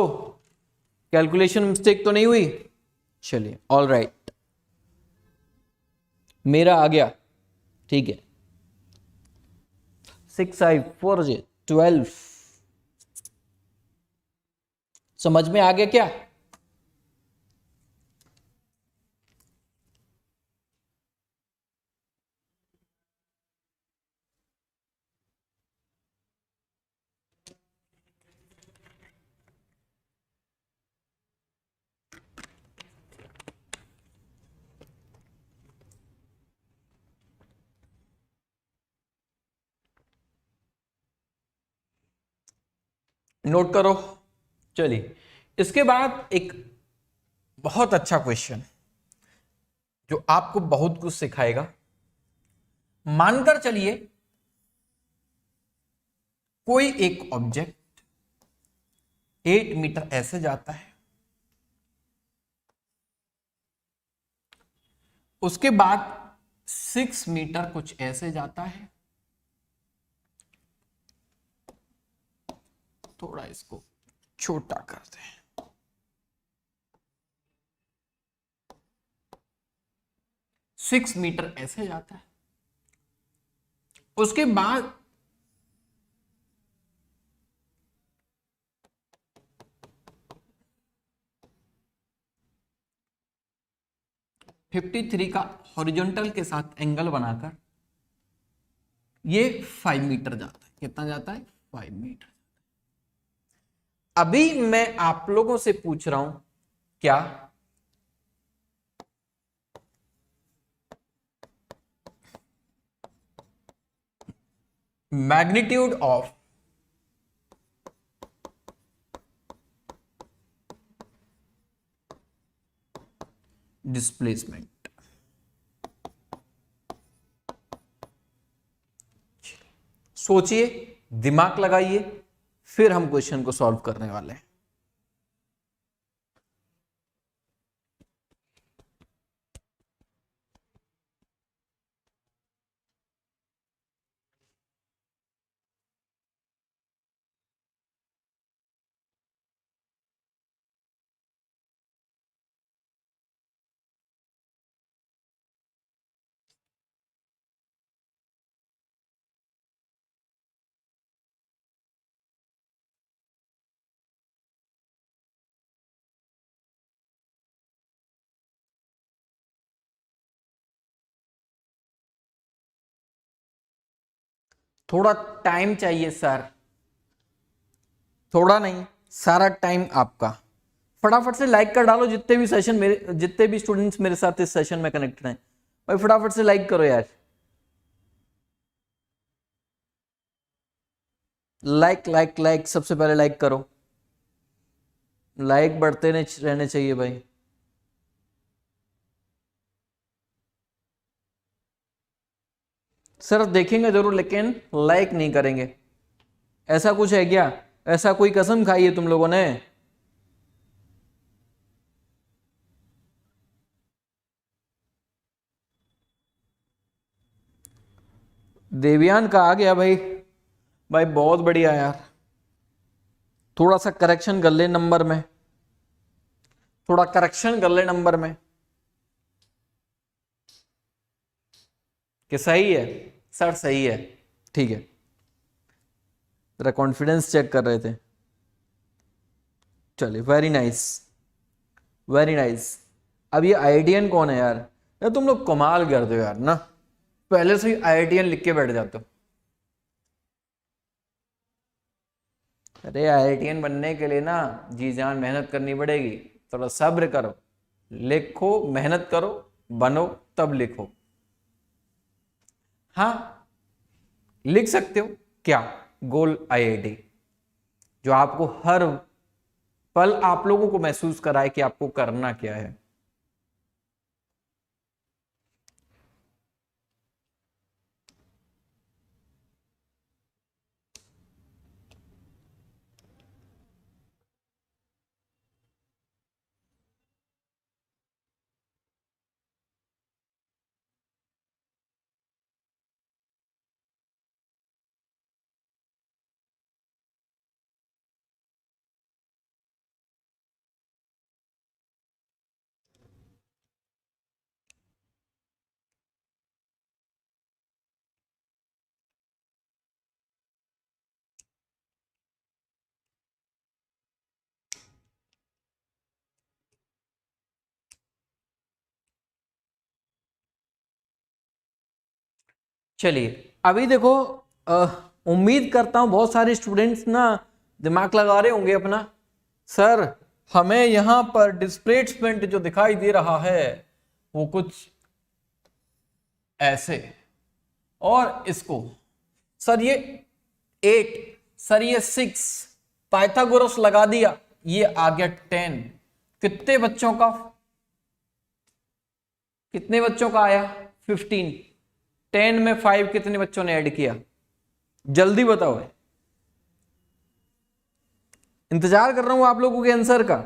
कैलकुलेशन मिस्टेक तो नहीं हुई? चलिए, ऑल राइट, मेरा आ गया, ठीक है। 6i4j12 समझ में आ गया क्या? नोट करो। चलिए, इसके बाद एक बहुत अच्छा क्वेश्चन जो आपको बहुत कुछ सिखाएगा। मानकर चलिए कोई एक ऑब्जेक्ट 8 मीटर ऐसे जाता है, उसके बाद 6 मीटर कुछ ऐसे जाता है, थोड़ा इसको छोटा करते हैं, 6 मीटर ऐसे जाता है, उसके बाद 53 का हॉरिजॉन्टल के साथ एंगल बनाकर ये 5 मीटर जाता है। कितना जाता है? 5 मीटर। अभी मैं आप लोगों से पूछ रहा हूं, क्या मैग्नीट्यूड ऑफ डिस्प्लेसमेंट, सोचिए, दिमाग लगाइए, फिर हम क्वेश्चन को सॉल्व करने वाले हैं। थोड़ा टाइम चाहिए सर, थोड़ा नहीं, सारा टाइम आपका। फटाफट से लाइक कर डालो, जितने भी स्टूडेंट्स मेरे साथ इस सेशन में कनेक्टेड हैं, भाई फटाफट से लाइक करो यार। लाइक लाइक लाइक, सबसे पहले लाइक करो, लाइक बढ़ते रहने चाहिए भाई। सर देखेंगे जरूर, लेकिन लाइक नहीं करेंगे, ऐसा कुछ है क्या? ऐसा कोई कसम खाई है तुम लोगों ने? देवयान का आ गया भाई, भाई बहुत बढ़िया यार। थोड़ा सा करेक्शन कर ले नंबर में, थोड़ा करेक्शन कर ले नंबर में, कि सही है? सर सही है, ठीक है। तेरा कॉन्फिडेंस चेक कर रहे थे। चलिए, वेरी नाइस, वेरी नाइस। अब ये आईआईटीएन कौन है यार? यार तुम लोग कमाल कर दो यार ना, पहले से ही आईआईटीएन लिख के बैठ जाते हो। अरे आईआईटीएन बनने के लिए ना जी जान मेहनत करनी पड़ेगी, थोड़ा सब्र करो, लिखो, मेहनत करो, बनो, तब लिखो। हाँ, लिख सकते हो क्या? गोल आईआईटी, जो आपको हर पल आप लोगों को महसूस कराए कि आपको करना क्या है। चलिए अभी देखो, उम्मीद करता हूं बहुत सारे स्टूडेंट्स ना दिमाग लगा रहे होंगे अपना, सर हमें यहां पर डिस्प्लेसमेंट जो दिखाई दे रहा है वो कुछ ऐसे, और इसको सर ये 8, सर ये 6, पाइथागोरस लगा दिया, ये आ गया 10। कितने बच्चों का, कितने बच्चों का आया 15। 10 में 5 कितने बच्चों ने ऐड किया, जल्दी बताओ। इंतजार कर रहा हूं आप लोगों के आंसर का।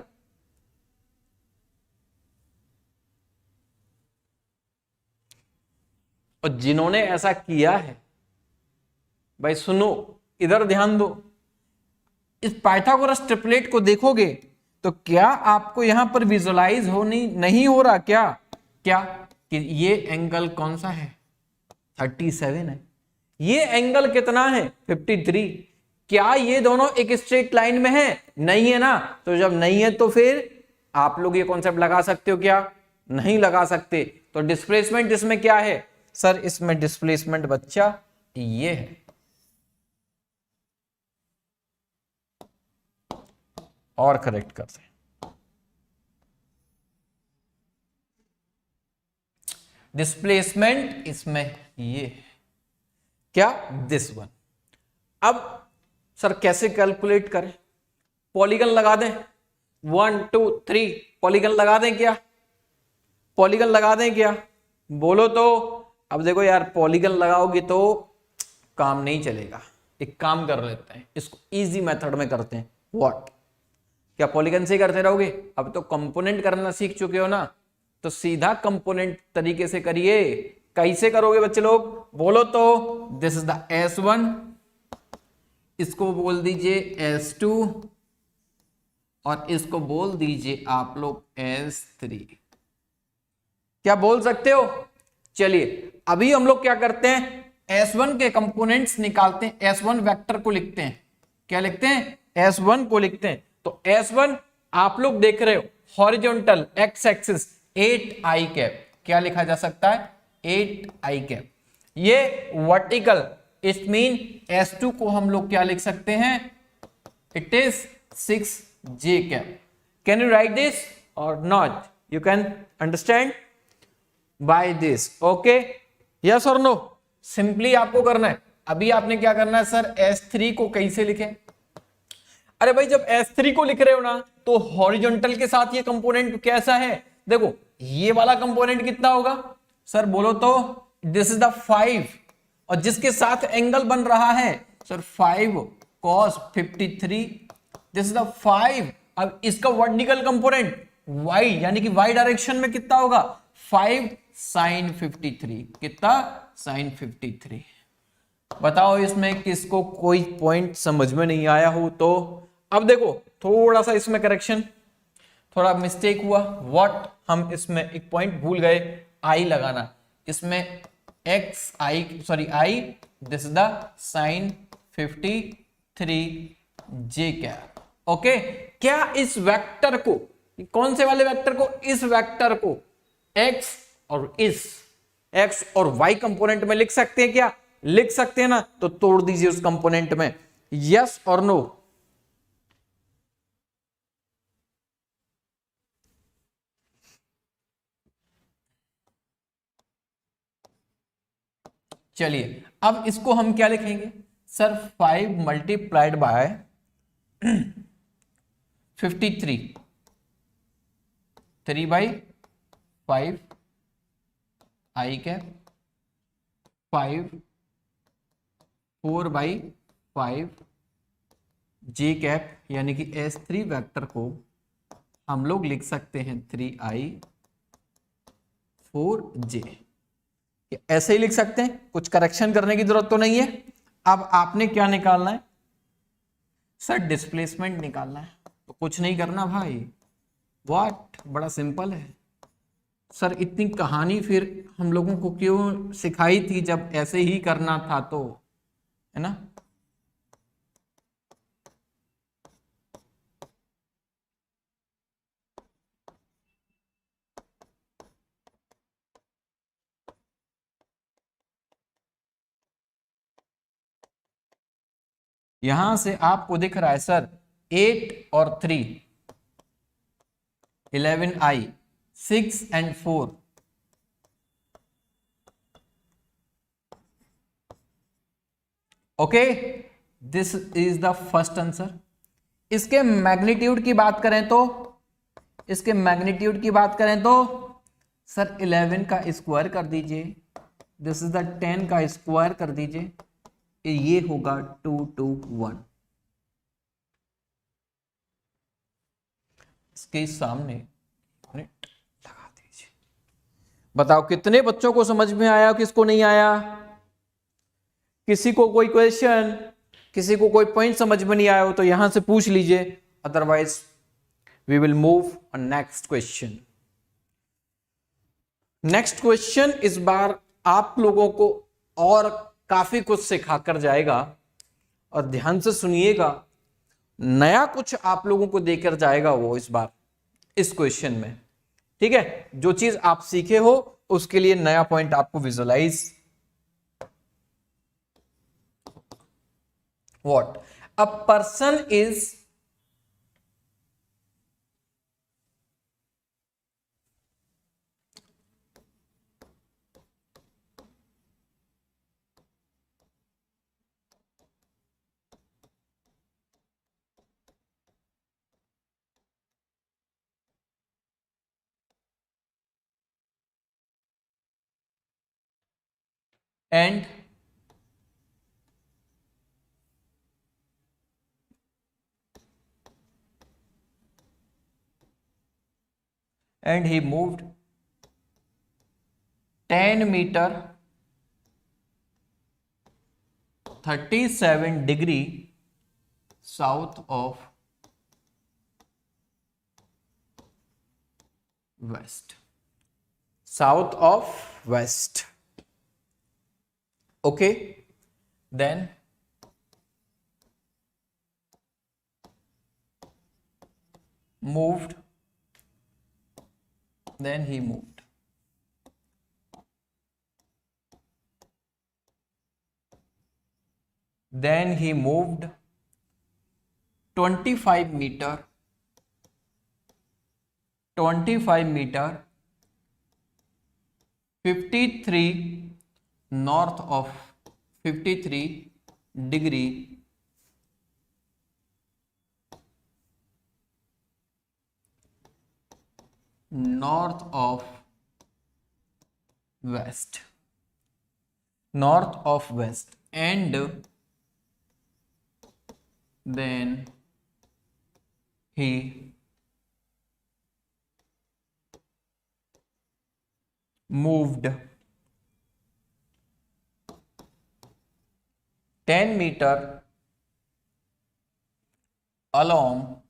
और जिन्होंने ऐसा किया है भाई सुनो, इधर ध्यान दो, इस पाइथागोरस ट्रिपलेट को देखोगे तो क्या आपको यहां पर विजुलाइज होनी नहीं हो रहा क्या, क्या कि ये एंगल कौन सा है, 37 है, ये एंगल कितना है 53। क्या ये दोनों एक स्ट्रेट लाइन में है, नहीं है ना, तो जब नहीं है तो फिर आप लोग ये कॉन्सेप्ट लगा सकते हो क्या, नहीं लगा सकते। तो डिस्प्लेसमेंट इसमें क्या है सर, इसमें डिस्प्लेसमेंट बच्चा ये है। और करेक्ट करते हैं, डिस्प्लेसमेंट इसमें ये है क्या, दिस वन। अब सर कैसे कैलकुलेट करें, पॉलीगन लगा दें, 1 2 3 पॉलीगन लगा दें क्या, पॉलीगन लगा दें क्या, बोलो तो। अब देखो यार पॉलीगन लगाओगे तो काम नहीं चलेगा, एक काम कर लेते हैं, इसको इजी मेथड में करते हैं। व्हाट, क्या पॉलीगन से ही करते रहोगे, अब तो कंपोनेंट करना सीख चुके हो ना, तो सीधा कंपोनेंट तरीके से करिए। कैसे करोगे बच्चे लोग, बोलो तो। दिस इज द S1, इसको बोल दीजिए S2, और इसको बोल दीजिए आप लोग S3। क्या बोल सकते हो। चलिए अभी हम लोग क्या करते हैं, S1 के कंपोनेंट्स निकालते हैं, S1 वेक्टर को लिखते हैं, क्या लिखते हैं, S1 को लिखते हैं। तो S1 आप लोग देख रहे हो horizontal x axis 8i cap, क्या लिखा जा सकता है 8i कैप। ये वर्टिकल इट मीन S2 को हम लोग क्या लिख सकते हैं, it is 6j cap. Can you write this or not, you can understand by this, okay yes or no. Simply आपको करना है, अभी आपने क्या करना है सर, S3 को कैसे लिखे, अरे भाई जब S3 को लिख रहे हो ना तो हॉरिजॉन्टल के साथ ये कंपोनेंट कैसा है, देखो ये वाला कंपोनेंट कितना होगा सर, बोलो तो। दिस इज द 5, और जिसके साथ एंगल बन रहा है sir 5 cos 53, this is the 5। अब इसका वर्टिकल कंपोनेंट y यानी कि y डायरेक्शन में कितना होगा 5 sin 53, कितना sin 53। बताओ इसमें किसको कोई पॉइंट समझ में नहीं आया हो तो। अब देखो थोड़ा सा इसमें करेक्शन, थोड़ा मिस्टेक हुआ, व्हाट, हम इसमें एक पॉइंट भूल गए, आई लगाना, इसमें X I sorry I, this is the sine 53 J cap, okay. क्या इस वेक्टर को, कौन से वाले वेक्टर को, इस वेक्टर को एक्स और इस एक्स और वाई कंपोनेंट में लिख सकते हैं क्या, लिख सकते हैं ना, तो तोड़ दीजिए उस कंपोनेंट में, यस और नो। चलिए अब इसको हम क्या लिखेंगे sir, 5 multiplied by 53, 3 by 5 I cap, 5 4 by 5 J cap, यानी कि S3 वेक्टर को हम लोग लिख सकते हैं 3i 4j, ऐसे ही लिख सकते हैं, कुछ करेक्शन करने की जरूरत तो नहीं है। अब आपने क्या निकालना है सर, डिस्प्लेसमेंट निकालना है, तो कुछ नहीं करना भाई, व्हाट, बड़ा सिंपल है सर। इतनी कहानी फिर हम लोगों को क्यों सिखाई थी जब ऐसे ही करना था, तो है ना। यहां से आपको दिख रहा है सर 8 और 3 11i 6 and 4 okay, this is the first answer. इसके मैग्नीट्यूड की बात करें तो सर 11 का स्क्वायर कर दीजिए, दिस इज द 10 का स्क्वायर कर दीजिए, ये होगा 2 2 1। इसके सामने यूनिट लगा दीजिए। बताओ कितने बच्चों को समझ में आया, किसको नहीं आया? किसी को कोई क्वेश्चन, किसी को कोई पॉइंट समझ में नहीं आया हो तो यहां से पूछ लीजिए, otherwise we will move on next question. Next question इस बार आप लोगों को और काफी कुछ सिखाकर जाएगा, और ध्यान से सुनिएगा, नया कुछ आप लोगों को देकर जाएगा वो इस बार इस क्वेश्चन में। ठीक है, जो चीज आप सीखे हो उसके लिए नया पॉइंट आपको visualise. What? A person is and he moved 10 meter 37 degree south of west, okay, then moved, then he moved 25 meter 53 north of 53 degree north of west, and then he moved 10 meter along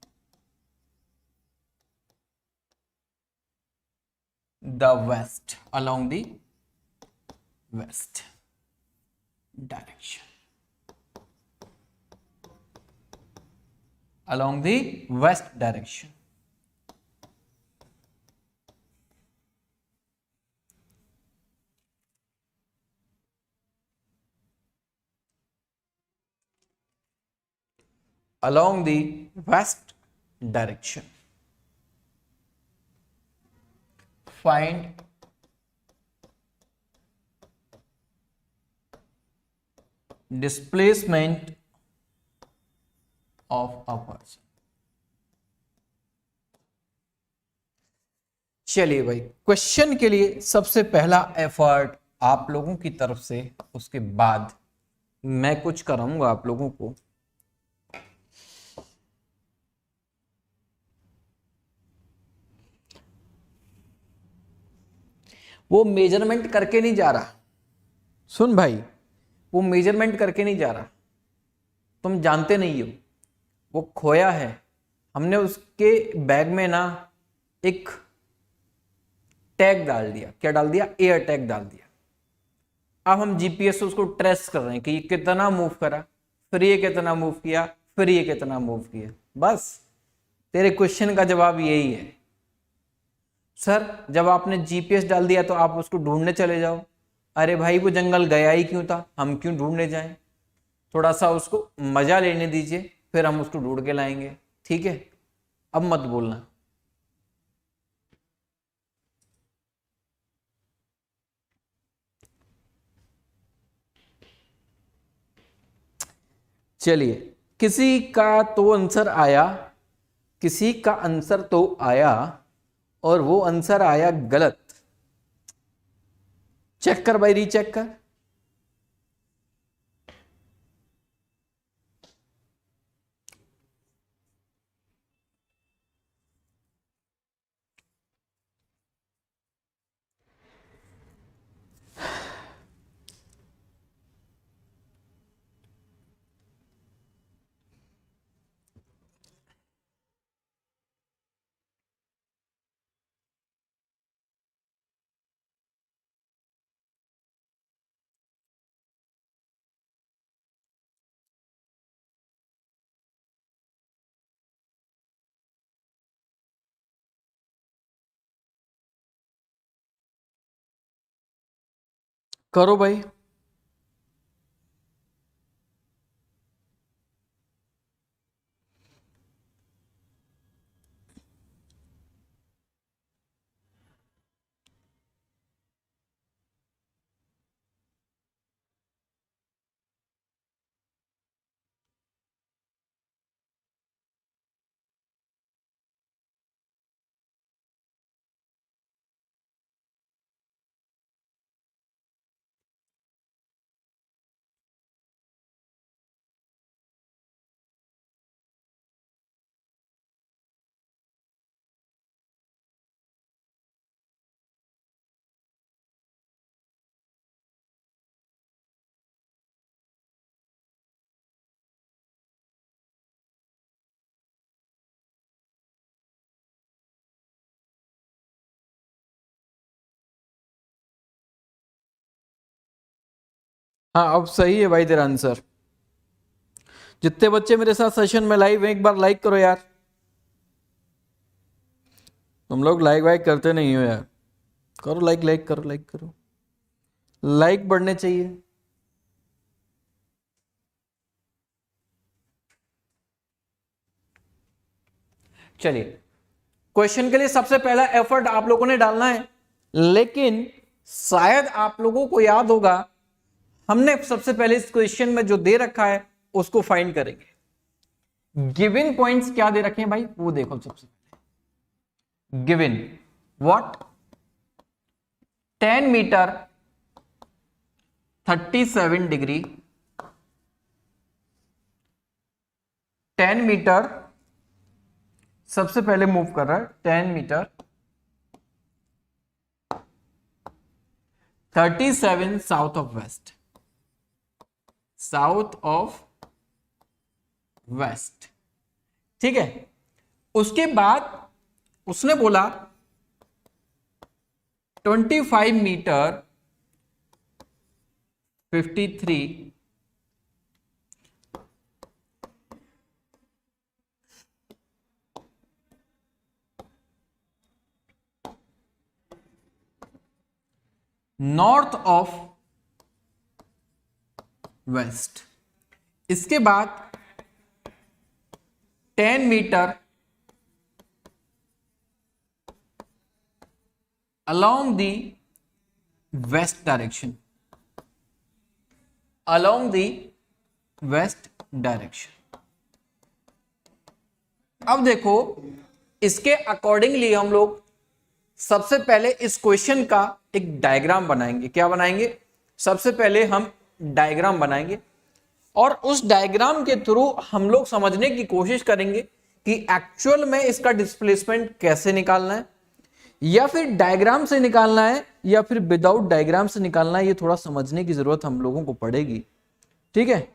the west direction, along the west direction. Along the west direction. Find displacement of a person. चलिए भाई, question के लिए सबसे पहला effort आप लोगों की तरफ से, उसके बाद मैं कुछ कराऊंगा आप लोगों को। वो मेजरमेंट करके नहीं जा रहा, सुन भाई, वो मेजरमेंट करके नहीं जा रहा, तुम जानते नहीं हो, वो खोया है। हमने उसके बैग में ना एक टैग डाल दिया। क्या डाल दिया? एयर टैग डाल दिया। अब हम जीपीएस से उसको ट्रेस कर रहे हैं कि ये कितना मूव करा, फिर ये कितना मूव किया, फिर ये कितना मूव किया। बस तेरे क्वेश्चन का जवाब यही है सर। जब आपने जीपीएस डाल दिया तो आप उसको ढूंढने चले जाओ। अरे भाई, वो जंगल गया ही क्यों था, हम क्यों ढूंढने जाएं? थोड़ा सा उसको मजा लेने दीजिए, फिर हम उसको ढूंढ के लाएंगे, ठीक है? अब मत बोलना। चलिए, किसी का तो आंसर आया, किसी का आंसर तो आया और वो आंसर आया गलत। चेक कर भाई, रीचेक कर। करो भाई। हाँ, अब सही है भाई तेरा आंसर। जितने बच्चे मेरे साथ सेशन में लाइव हैं, एक बार लाइक करो यार। तुम लोग लाइक वाइक करते नहीं हो यार। करो लाइक, लाइक करो, लाइक करो। लाइक बढ़ने चाहिए। चलिए, क्वेश्चन के लिए सबसे पहला एफर्ट आप लोगों ने डालना है, लेकिन शायद आप लोगों को याद होगा हमने सबसे पहले इस क्वेश्चन में जो दे रखा है उसको फाइंड करेंगे। गिवन पॉइंट्स क्या दे रखे हैं भाई, वो देखो। सबसे पहले given what, 10 meter 37 degree, 10 meter सबसे पहले मूव कर रहा है, 10 meter 37 south of west, south of west, ठीक है। उसके बाद उसने बोला 25 मीटर 53 नॉर्थ ऑफ वेस्ट। इसके बाद 10 metre along the west direction, along the west direction। अब देखो, इसके अकॉर्डिंगली हम लोग सबसे पहले इस क्वेश्चन का एक डायग्राम बनाएंगे। क्या बनाएंगे? सबसे पहले हम डायग्राम बनाएंगे और उस डायग्राम के थ्रू हम लोग समझने की कोशिश करेंगे कि एक्चुअल में इसका डिस्प्लेसमेंट कैसे निकालना है, या फिर डायग्राम से निकालना है, या फिर विदाउट डायग्राम से निकालना है। ये थोड़ा समझने की जरूरत हम लोगों को पड़ेगी, ठीक है।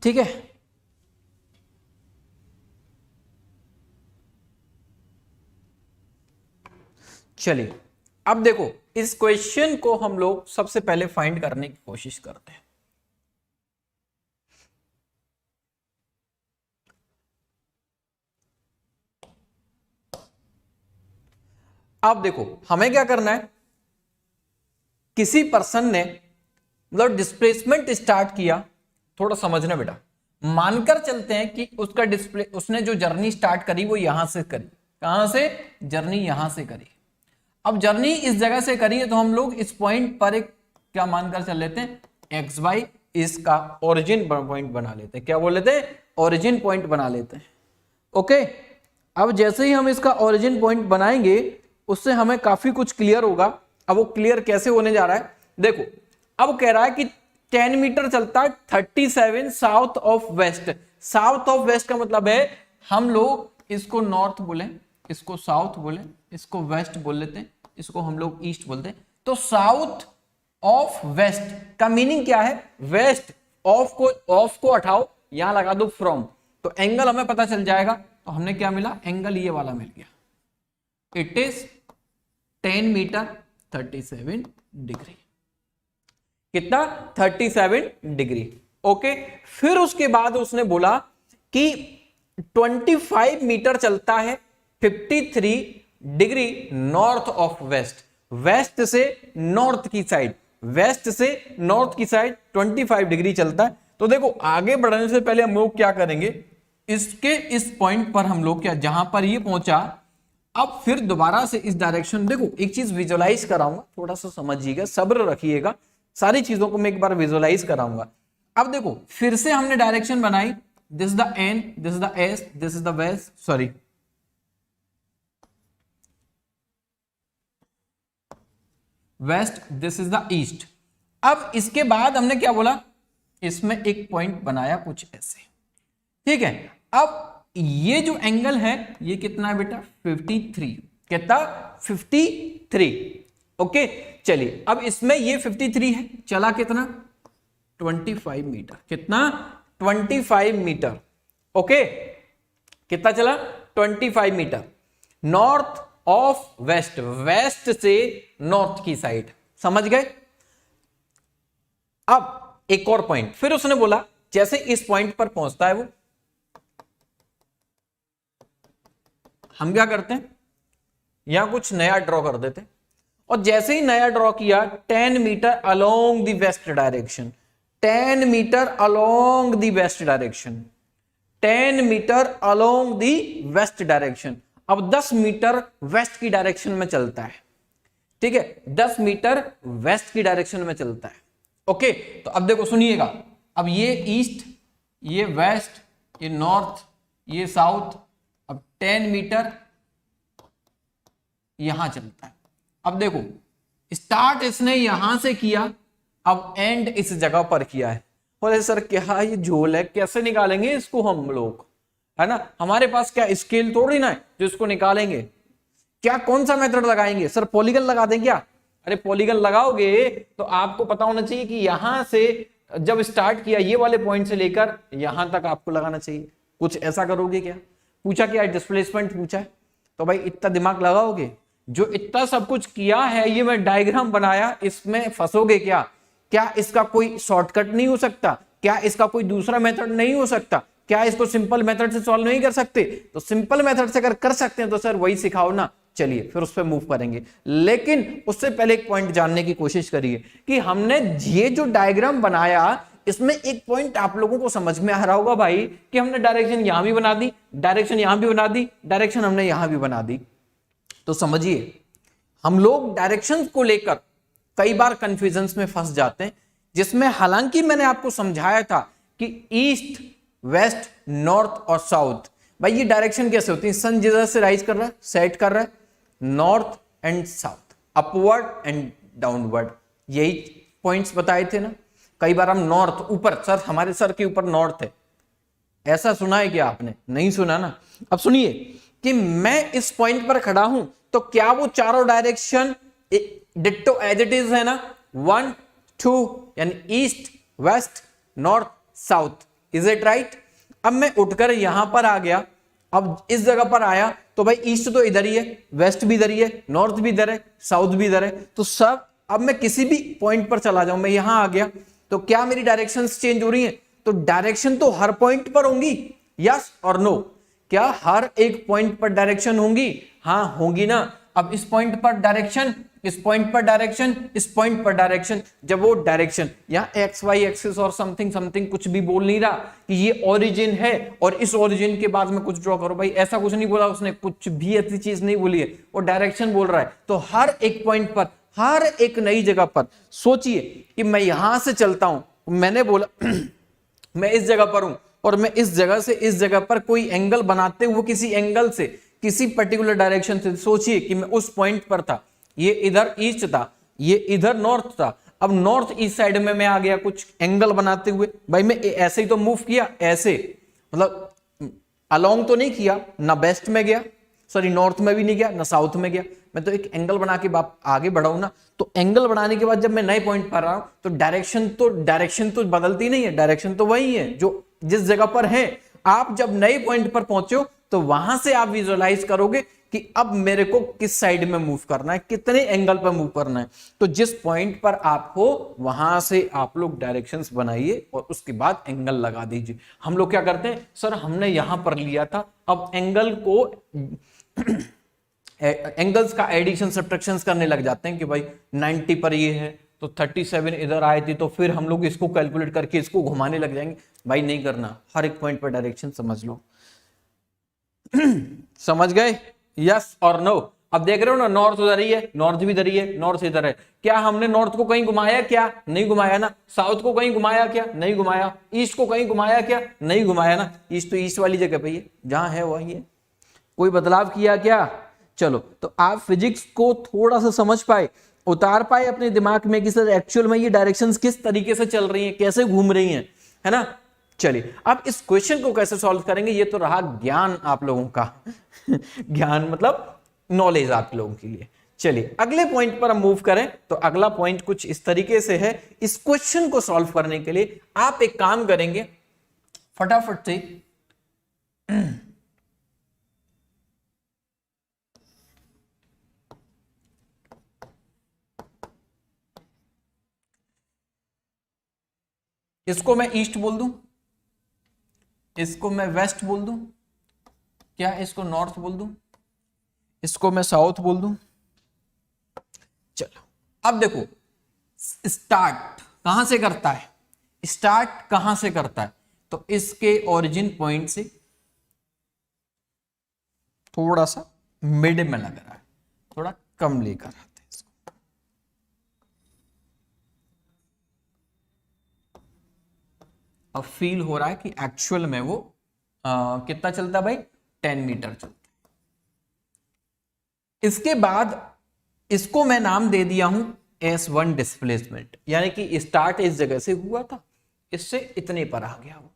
ठीक है। चलिए अब देखो इस क्वेश्चन को हम लोग सबसे पहले फाइंड करने की कोशिश करते हैं। अब देखो हमें क्या करना है, किसी पर्सन ने मतलब डिस्प्लेसमेंट स्टार्ट किया, थोड़ा समझना बेटा, मानकर चलते हैं कि उसका उसने जो जर्नी स्टार्ट करी वो यहां से करी, कहां से, जर्नी यहां से करी। अब जर्नी इस जगह से करी है तो हम लोग इस पॉइंट पर एक क्या मानकर चल लेते हैं, एक्स वाई इसका ओरिजिन पॉइंट बना लेते हैं। क्या बोल लेते हैं, ओरिजिन पॉइंट बना लेते हैं। ओके, अब जैसे ही हम इसका ओरिजिन पॉइंट बनाएंगे उससे हमें काफी कुछ क्लियर होगा। अब वो क्लियर कैसे होने जा रहा है, देखो अब कह रहा है कि 10 मीटर चलता है 37 south of west. South of west का मतलब है हम लोग इसको नॉर्थ बोले, इसको साउथ बोले, इसको वेस्ट बोल लेते हैं, इसको हम लोग ईस्ट बोलते हैं। तो साउथ ऑफ वेस्ट का मीनिंग क्या है, वेस्ट ऑफ को हटाओ, यहां लगा दो फ्रॉम, तो एंगल हमें पता चल जाएगा। तो हमने क्या मिला, एंगल ये वाला मिल गया, इट इज 10 मीटर 37 डिग्री। कितना, 37 डिग्री। ओके, फिर उसके बाद उसने बोला कि 25 मीटर चलता है 53 degree north of west. West से नॉर्थ की साइड, वेस्ट से नॉर्थ की साइड 25 डिग्री चलता है। तो देखो आगे बढ़ने से पहले हम लोग क्या करेंगे, इसके इस पॉइंट पर हम लोग क्या, जहां पर ये पहुंचा, अब फिर दोबारा से इस डायरेक्शन, देखो एक चीज विजुअलाइज कराऊंगा, थोड़ा सा समझिएगा, सब्र रखिएगा, सारी चीजों को मैं एक बार विजुअलाइज कराऊंगा। अब देखो फिर से हमने डायरेक्शन बनाई, this the N, this the S, this is the west, sorry west, this is the east. अब इसके बाद हमने क्या बोला, इसमें एक पॉइंट बनाया कुछ ऐसे, ठीक है। अब ये जो एंगल है ये कितना है बेटा, 53, कितना, 53। ओके, चलिए अब इसमें ये 53 है, चला कितना, 25 मीटर, कितना, 25 मीटर। ओके, कितना चला, 25 meter north of west, west से नॉर्थ की साइड, समझ गए। अब एक और पॉइंट, फिर उसने बोला जैसे इस पॉइंट पर पहुंचता है वो, हम क्या करते हैं, यहां कुछ नया ड्रॉ कर देते हैं, और जैसे ही नया ड्रॉ किया 10 meter along the west direction, 10 meter along the west direction, 10 meter along the west direction. अब 10 मीटर वेस्ट की डायरेक्शन में चलता है, ठीक है, 10 मीटर वेस्ट की डायरेक्शन में चलता है। ओके, तो अब देखो सुनिएगा, अब ये ईस्ट, ये वेस्ट, ये नॉर्थ, ये साउथ, अब 10 मीटर यहां चलता है। अब देखो स्टार्ट इसने यहां से किया, अब एंड इस जगह पर किया है। बोले सर क्या ये झोल है, कैसे निकालेंगे इसको हम लोग, है ना, हमारे पास क्या स्केल थोड़ी ना है जो इसको निकालेंगे, क्या कौन सा मेथड लगाएंगे, सर पॉलीगन लगा दें क्या। अरे पॉलीगन लगाओगे तो आपको पता होना चाहिए कि यहां से जब स्टार्ट किया ये वाले पॉइंट से लेकर यहां तक आपको लगाना चाहिए। कुछ ऐसा करोगे क्या, पूछा क्या, डिस्प्लेसमेंट पूछा है, तो भाई इतना दिमाग लगाओगे, जो इतना सब कुछ किया है, ये मैं डायग्राम बनाया, इसमें फंसोगे क्या, क्या इसका कोई शॉर्टकट नहीं हो सकता, क्या इसका कोई दूसरा मेथड नहीं हो सकता, क्या इसको सिंपल मेथड से सॉल्व नहीं कर सकते, तो सिंपल मेथड से अगर कर सकते हैं तो सर वही सिखाओ ना, चलिए फिर उस पर मूव करेंगे। लेकिन उससे पहले एक पॉइंट जानने की कोशिश करिए कि हमने ये जो डायग्राम बनाया इसमें एक पॉइंट आप लोगों को समझ में आ रहा होगा भाई कि हमने डायरेक्शन यहां भी बना दी, डायरेक्शन यहां भी बना दी, डायरेक्शन हमने यहां भी बना दी। तो समझिए हम लोग डायरेक्शंस को लेकर कई बार कंफ्यूजन्स में फंस जाते हैं, जिसमें हालांकि मैंने आपको समझाया था कि ईस्ट, वेस्ट, नॉर्थ और साउथ, भाई ये डायरेक्शन कैसे होती है, सन जिधर से राइज कर रहा है, सेट कर रहा है, north and south, upward and downward, यही पॉइंट्स बताए थे ना। कई बार हम नॉर्थ, ऊपर, सर हमारे सर के ऊपर नॉर्थ है, ऐसा सुना है क्या आपने, नहीं सुना ना। अब सुनिए कि मैं इस पॉइंट पर खड़ा हूं तो क्या वो चारों direction ditto as it is है ना, 1 2 यानी east, west, north, south, is it right? अब मैं उठकर यहां पर आ गया, अब इस जगह पर आया तो भाई ईस्ट तो इधर ही है, वेस्ट भी इधर ही है, नॉर्थ भी इधर है, साउथ भी इधर है, तो सब अब मैं किसी भी पॉइंट पर चला जाऊं, मैं यहां आ गया तो क्या मेरी डायरेक्शंस चेंज हो रही हैं? तो डायरेक्शन तो हर पॉइंट पर होंगी, यस और नो? क्या हर एक पॉइंट पर डायरेक्शन होंगी? हाँ होंगी ना। अब इस पॉइंट पर डायरेक्शन, इस पॉइंट पर डायरेक्शन, इस पॉइंट पर डायरेक्शन, जब वो डायरेक्शन यहां एक्स वाई एक्सिस और समथिंग समथिंग कुछ भी बोल नहीं रहा कि ये ओरिजिन है और इस ओरिजिन के बाद में कुछ ड्रॉ करो, भाई ऐसा कुछ नहीं बोला उसने, कुछ भी ऐसी चीज नहीं बोली है, वो डायरेक्शन बोल रहा है। तो हर एक पॉइंट पर, हर एक नई जगह पर सोचिए कि मैं यहां से चलता हूं, मैंने बोला मैं इस जगह पर हूं और मैं इस जगह से इस जगह पर कोई एंगल बनाते हुए किसी एंगल से किसी पर्टिकुलर डायरेक्शन से, सोचिए कि मैं उस पॉइंट पर था, ये इधर ईस्ट था, ये इधर नॉर्थ था, अब नॉर्थ ईस्ट साइड में मैं आ गया कुछ एंगल बनाते हुए, भाई मैं ऐसे ही तो मूव किया, ऐसे मतलब अलोंग तो नहीं किया, ना वेस्ट में गया, सॉरी नॉर्थ में भी नहीं गया, ना साउथ में गया, मैं तो एक एंगल बना के आगे बढ़ाऊं ना। तो एंगल बनाने के बाद जब मैं नए पॉइंट पर रहा हूं तो डायरेक्शन तो बदलती नहीं है, डायरेक्शन तो वही है जो जिस जगह पर है। आप जब नए पॉइंट पर पहुंचे हो तो वहां से आप विजुअलाइज करोगे कि अब मेरे को किस साइड में मूव करना है, कितने एंगल पर मूव करना है। तो जिस पॉइंट पर आप हो वहां से आप लोग डायरेक्शंस बनाइए और उसके बाद एंगल लगा दीजिए। हम लोग क्या करते हैं, सर हमने यहां पर लिया था, अब एंगल को एंगल्स का एडिशन सब्ट्रैक्शंस करने लग जाते हैं कि भाई 90 पर ये है तो 37 इधर आए थे, तो फिर हम लोग इसको कैलकुलेट करके इसको घुमाने लग जाएंगे। भाई नहीं करना, हर एक पॉइंट पर डायरेक्शन समझ लो। समझ गए? Yes or no? अब देख रहे हो ना, नॉर्थ उधर ही है, नॉर्थ भी इधर ही है, नॉर्थ इधर है, क्या हमने नॉर्थ को कहीं घुमाया? क्या नहीं घुमाया ना। साउथ को कहीं घुमाया? क्या नहीं घुमाया। ईस्ट को कहीं घुमाया? क्या नहीं घुमाया ना। ईस्ट तो ईस्ट वाली जगह पे ही है, जहां है वही है, कोई बदलाव किया क्या? चलो, तो आप फिजिक्स को थोड़ा सा समझ पाए, उतार पाए अपने दिमाग में कि सर एक्चुअल में ये डायरेक्शंस किस तरीके से चल रही हैं, कैसे घूम रही हैं, है ना। चलिए अब इस क्वेश्चन को कैसे सॉल्व करेंगे, ये तो रहा ज्ञान आप लोगों का ज्ञान मतलब नॉलेज आप लोगों के लिए। चलिए अगले पॉइंट पर हम मूव करें। तो अगला पॉइंट कुछ इस तरीके से है। इस क्वेश्चन को सॉल्व करने के लिए आप एक काम करेंगे, फटाफट से इसको मैं ईस्ट बोल दूं, इसको मैं वेस्ट बोल दूं, क्या इसको नॉर्थ बोल दूं, इसको मैं साउथ बोल दूं। चलो अब देखो, स्टार्ट कहां से करता है, स्टार्ट कहां से करता है, तो इसके ओरिजिन पॉइंट से थोड़ा सा मिड में लग रहा है, थोड़ा कम लेकर आते हैं इसको। अब फील हो रहा है कि एक्चुअल में वो कितना चलता है भाई, 10 मीटर चलता है। इसके बाद इसको मैं नाम दे दिया हूं S1 डिस्प्लेसमेंट, यानी कि स्टार्ट इस जगह से हुआ था, इससे इतने पर आ गया वो।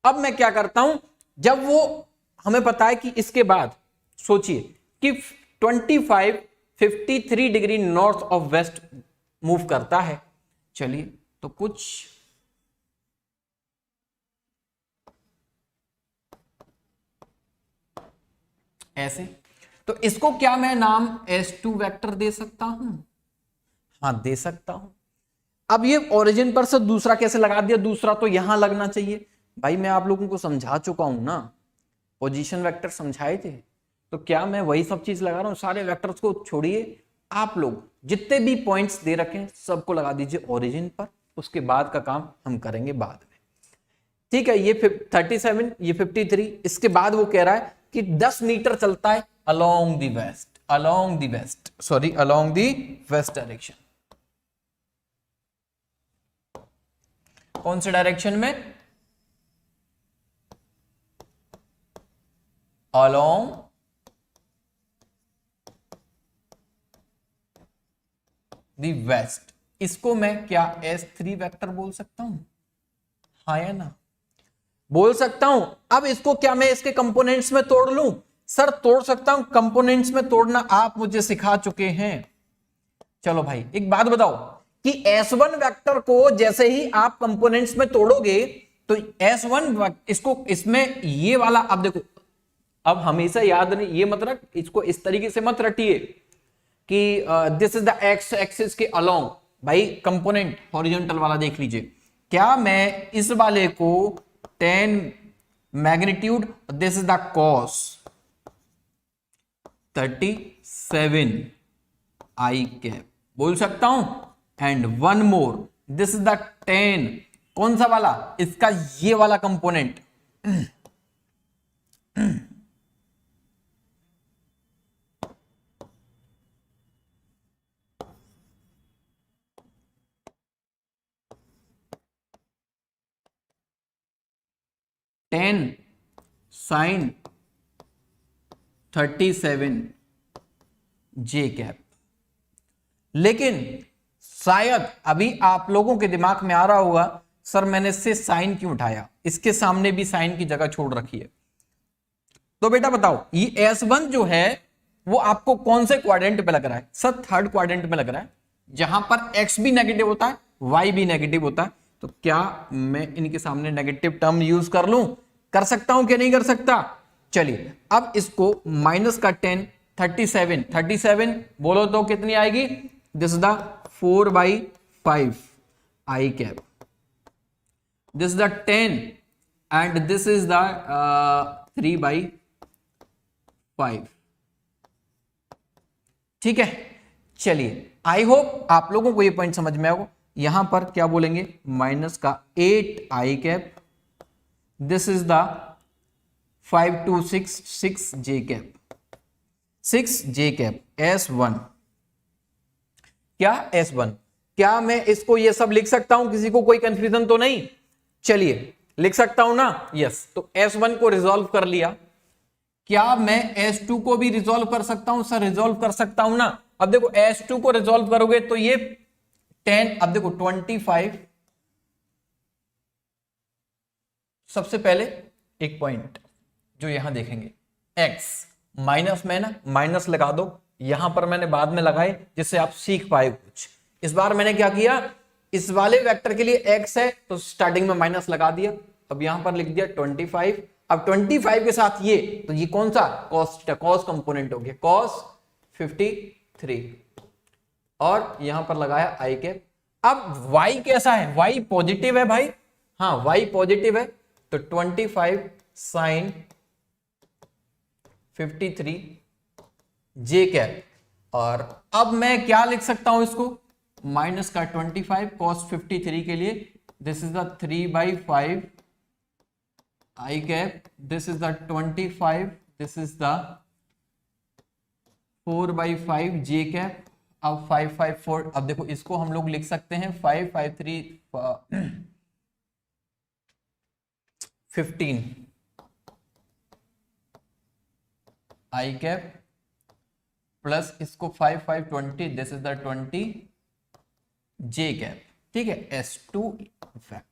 अब मैं क्या करता हूं, जब वो हमें पता है कि इसके बाद सोचिए कि 53 degree north of west move करता है। चलिए तो कुछ ऐसे, तो इसको क्या मैं नाम S2 वेक्टर दे सकता हूं? हाँ दे सकता हूं। अब ये ओरिजिन पर से दूसरा कैसे लगा दिया, दूसरा तो यहां लगना चाहिए। भाई मैं आप लोगों को समझा चुका हूं ना, पोजीशन वेक्टर समझाए थे, तो क्या मैं वही सब चीज लगा रहा हूं। सारे वेक्टर्स को छोड़िए, आप लोग जितने भी पॉइंट्स दे रखे हैं सबको लगा दीजिए ओरिजिन पर, उसके बाद का काम हम करेंगे बाद में। ठीक है, ये 37, ये 53, इसके बाद वो कह रहा है कि 10 मीटर चलता है along the west, along the west, sorry along the west direction. कौन से डायरेक्शन में? Along the west. इसको मैं क्या S3 वेक्टर बोल सकता हूं? हाँ या ना? बोल सकता हूं। अब इसको क्या मैं इसके कंपोनेंट्स में तोड़ लूं? सर तोड़ सकता हूं, कंपोनेंट्स में तोड़ना आप मुझे सिखा चुके हैं। चलो भाई एक बात बताओ कि S1 वेक्टर को जैसे ही आप कंपोनेंट्स में तोड़ोगे तो S1 इसको इसमें ये वाला, अब देखो, अब हमेशा याद नहीं, ये मतलब इसको इस तरीके से मत रटिए कि this is the x axis के अलोंग। भाई कंपोनेंट हॉरिजॉन्टल वाला देख लीजिए, क्या मैं इस वाले को 10 magnitude, this is the cos 37 I cap बोल सकता हूं, and one more, this is the 10, कौन सा वाला, इसका ये वाला कंपोनेंट, टेन साइन 37 जे कैप। लेकिन शायद अभी आप लोगों के दिमाग में आ रहा होगा, सर मैंने इससे साइन क्यों उठाया, इसके सामने भी साइन की जगह छोड़ रखी है। तो बेटा बताओ, ये S1 जो है वो आपको कौन से क्वाड्रेंट पे लग रहा है? सर थर्ड क्वाड्रेंट में लग रहा है, जहां पर x भी नेगेटिव होता है, y भी नेगेटिव होता है। तो क्या मैं इनके सामने नेगेटिव टर्म यूज कर लूं? कर सकता हूं कि नहीं कर सकता? चलिए अब इसको माइनस का 10, 37 बोलो तो कितनी आएगी? This is the 4/5 I cap, this is the 10 and this is the 3/5। ठीक है, चलिए आई होप आप लोगों को ये पॉइंट समझ में आएगा। यहां पर क्या बोलेंगे? माइनस का 8 I cap, this is the 5 2 6 J cap, 6 J cap S1। क्या S1? क्या मैं इसको ये सब लिख सकता हूं? किसी को कोई कंफ्यूजन तो नहीं? चलिए लिख सकता हूं ना? यस। तो S1 को रिजॉल्व कर लिया। क्या मैं S2 को भी रिजॉल्व कर सकता हूं? सर रिजॉल्व कर सकता हूं ना। अब देखो S2 को रिजॉल्व करोगे तो ये 10, अब देखो 25, सबसे पहले एक पॉइंट जो यहां देखेंगे, x माइनस में ना, माइनस लगा दो, यहां पर मैंने बाद में लगाए जिससे आप सीख पाए कुछ। इस बार मैंने क्या किया, इस वाले वेक्टर के लिए x है तो स्टार्टिंग में माइनस लगा दिया, अब यहां पर लिख दिया 25। अब 25 के साथ ये, तो ये कौन सा? कॉस कंपोनेंट हो गया, कॉस 53, और यहां पर लगाया आई कैप। अब y कैसा है? y पॉजिटिव है भाई, हाँ y पॉजिटिव है, तो 25 साइन 53 जे कैप। और अब मैं क्या लिख सकता हूं इसको? माइनस का 25 कॉस 53 के लिए, this is the 3/5 I cap, this is the 25, this is the 4/5 J cap. अब 5 5 4, अब देखो इसको हम लोग लिख सकते हैं 5 5 3 15 आई कैप, प्लस इसको 5 5 20, this is the 20 J cap. ठीक है, S2 वेक्टर।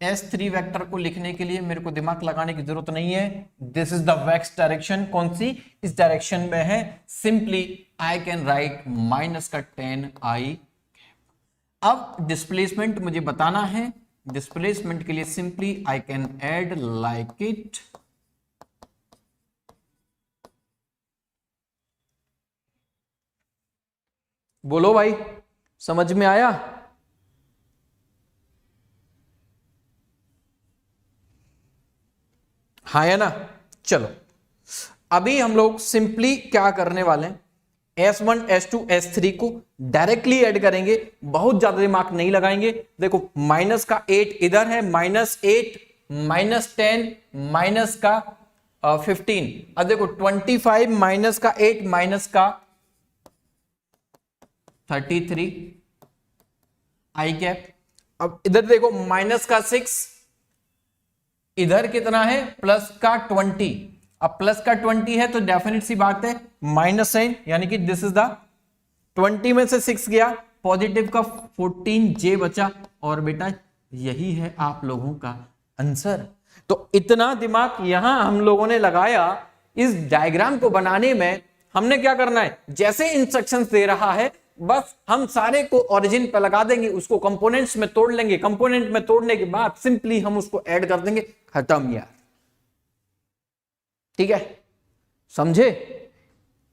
S3 वेक्टर को लिखने के लिए मेरे को दिमाग लगाने की जरूरत नहीं है, this is the X direction, कौन सी? इस डायरेक्शन में है, simply I can write minus का 10 आई। अब डिस्प्लेसमेंट मुझे बताना है, डिस्प्लेसमेंट के लिए simply I can add like it, बोलो भाई समझ में आया? हाँ है ना? चलो अभी हम लोग सिंपली क्या करने वाले हैं, S1 S2 S3 को डायरेक्टली ऐड करेंगे, बहुत ज्यादा दिमाग नहीं लगाएंगे। देखो माइनस का 8 इधर है, -8 -10 माइनस का 15। अब देखो 25 माइनस का 8 माइनस का 33 आई कैप। अब इधर देखो माइनस का 6, इधर कितना है? प्लस का 20। अब प्लस का 20 है तो डेफिनेट सी बात है माइनस साइन, यानी कि दिस इज द 20 में से 6 गया, पॉजिटिव का 14 जे बचा, और बेटा यही है आप लोगों का आंसर। तो इतना दिमाग यहां हम लोगों ने लगाया इस डायग्राम को बनाने में। हमने क्या करना है, जैसे इंस्ट्रक्शंस दे रहा है बस हम सारे को ओरिजिन पे लगा देंगे, उसको कंपोनेंट्स में तोड़ लेंगे, कंपोनेंट में तोड़ने के बाद सिंपली हम उसको ऐड कर देंगे, खत्म यार। ठीक है, समझे?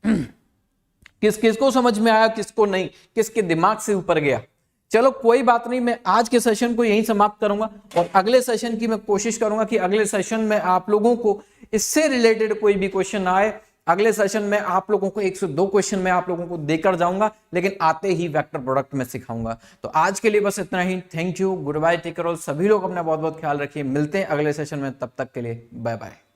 किस किस को समझ में आया, किसको नहीं, किसके दिमाग से ऊपर गया? चलो कोई बात नहीं, मैं आज के सेशन को यहीं समाप्त करूंगा और अगले सेशन की मैं कोशिश करूंगा कि अगले सेशन में आप लोगों को इससे रिलेटेड कोई भी क्वेश्चन आए। अगले सेशन में आप लोगों को 102 क्वेश्चन मैं आप लोगों को देकर जाऊंगा, लेकिन आते ही वेक्टर प्रोडक्ट में सिखाऊंगा। तो आज के लिए बस इतना ही। Thank you, goodbye, take care all. सभी लोग अपना बहुत बहुत ख्याल रखिए। मिलते हैं अगले सेशन में, तब तक के लिए बाय बाय।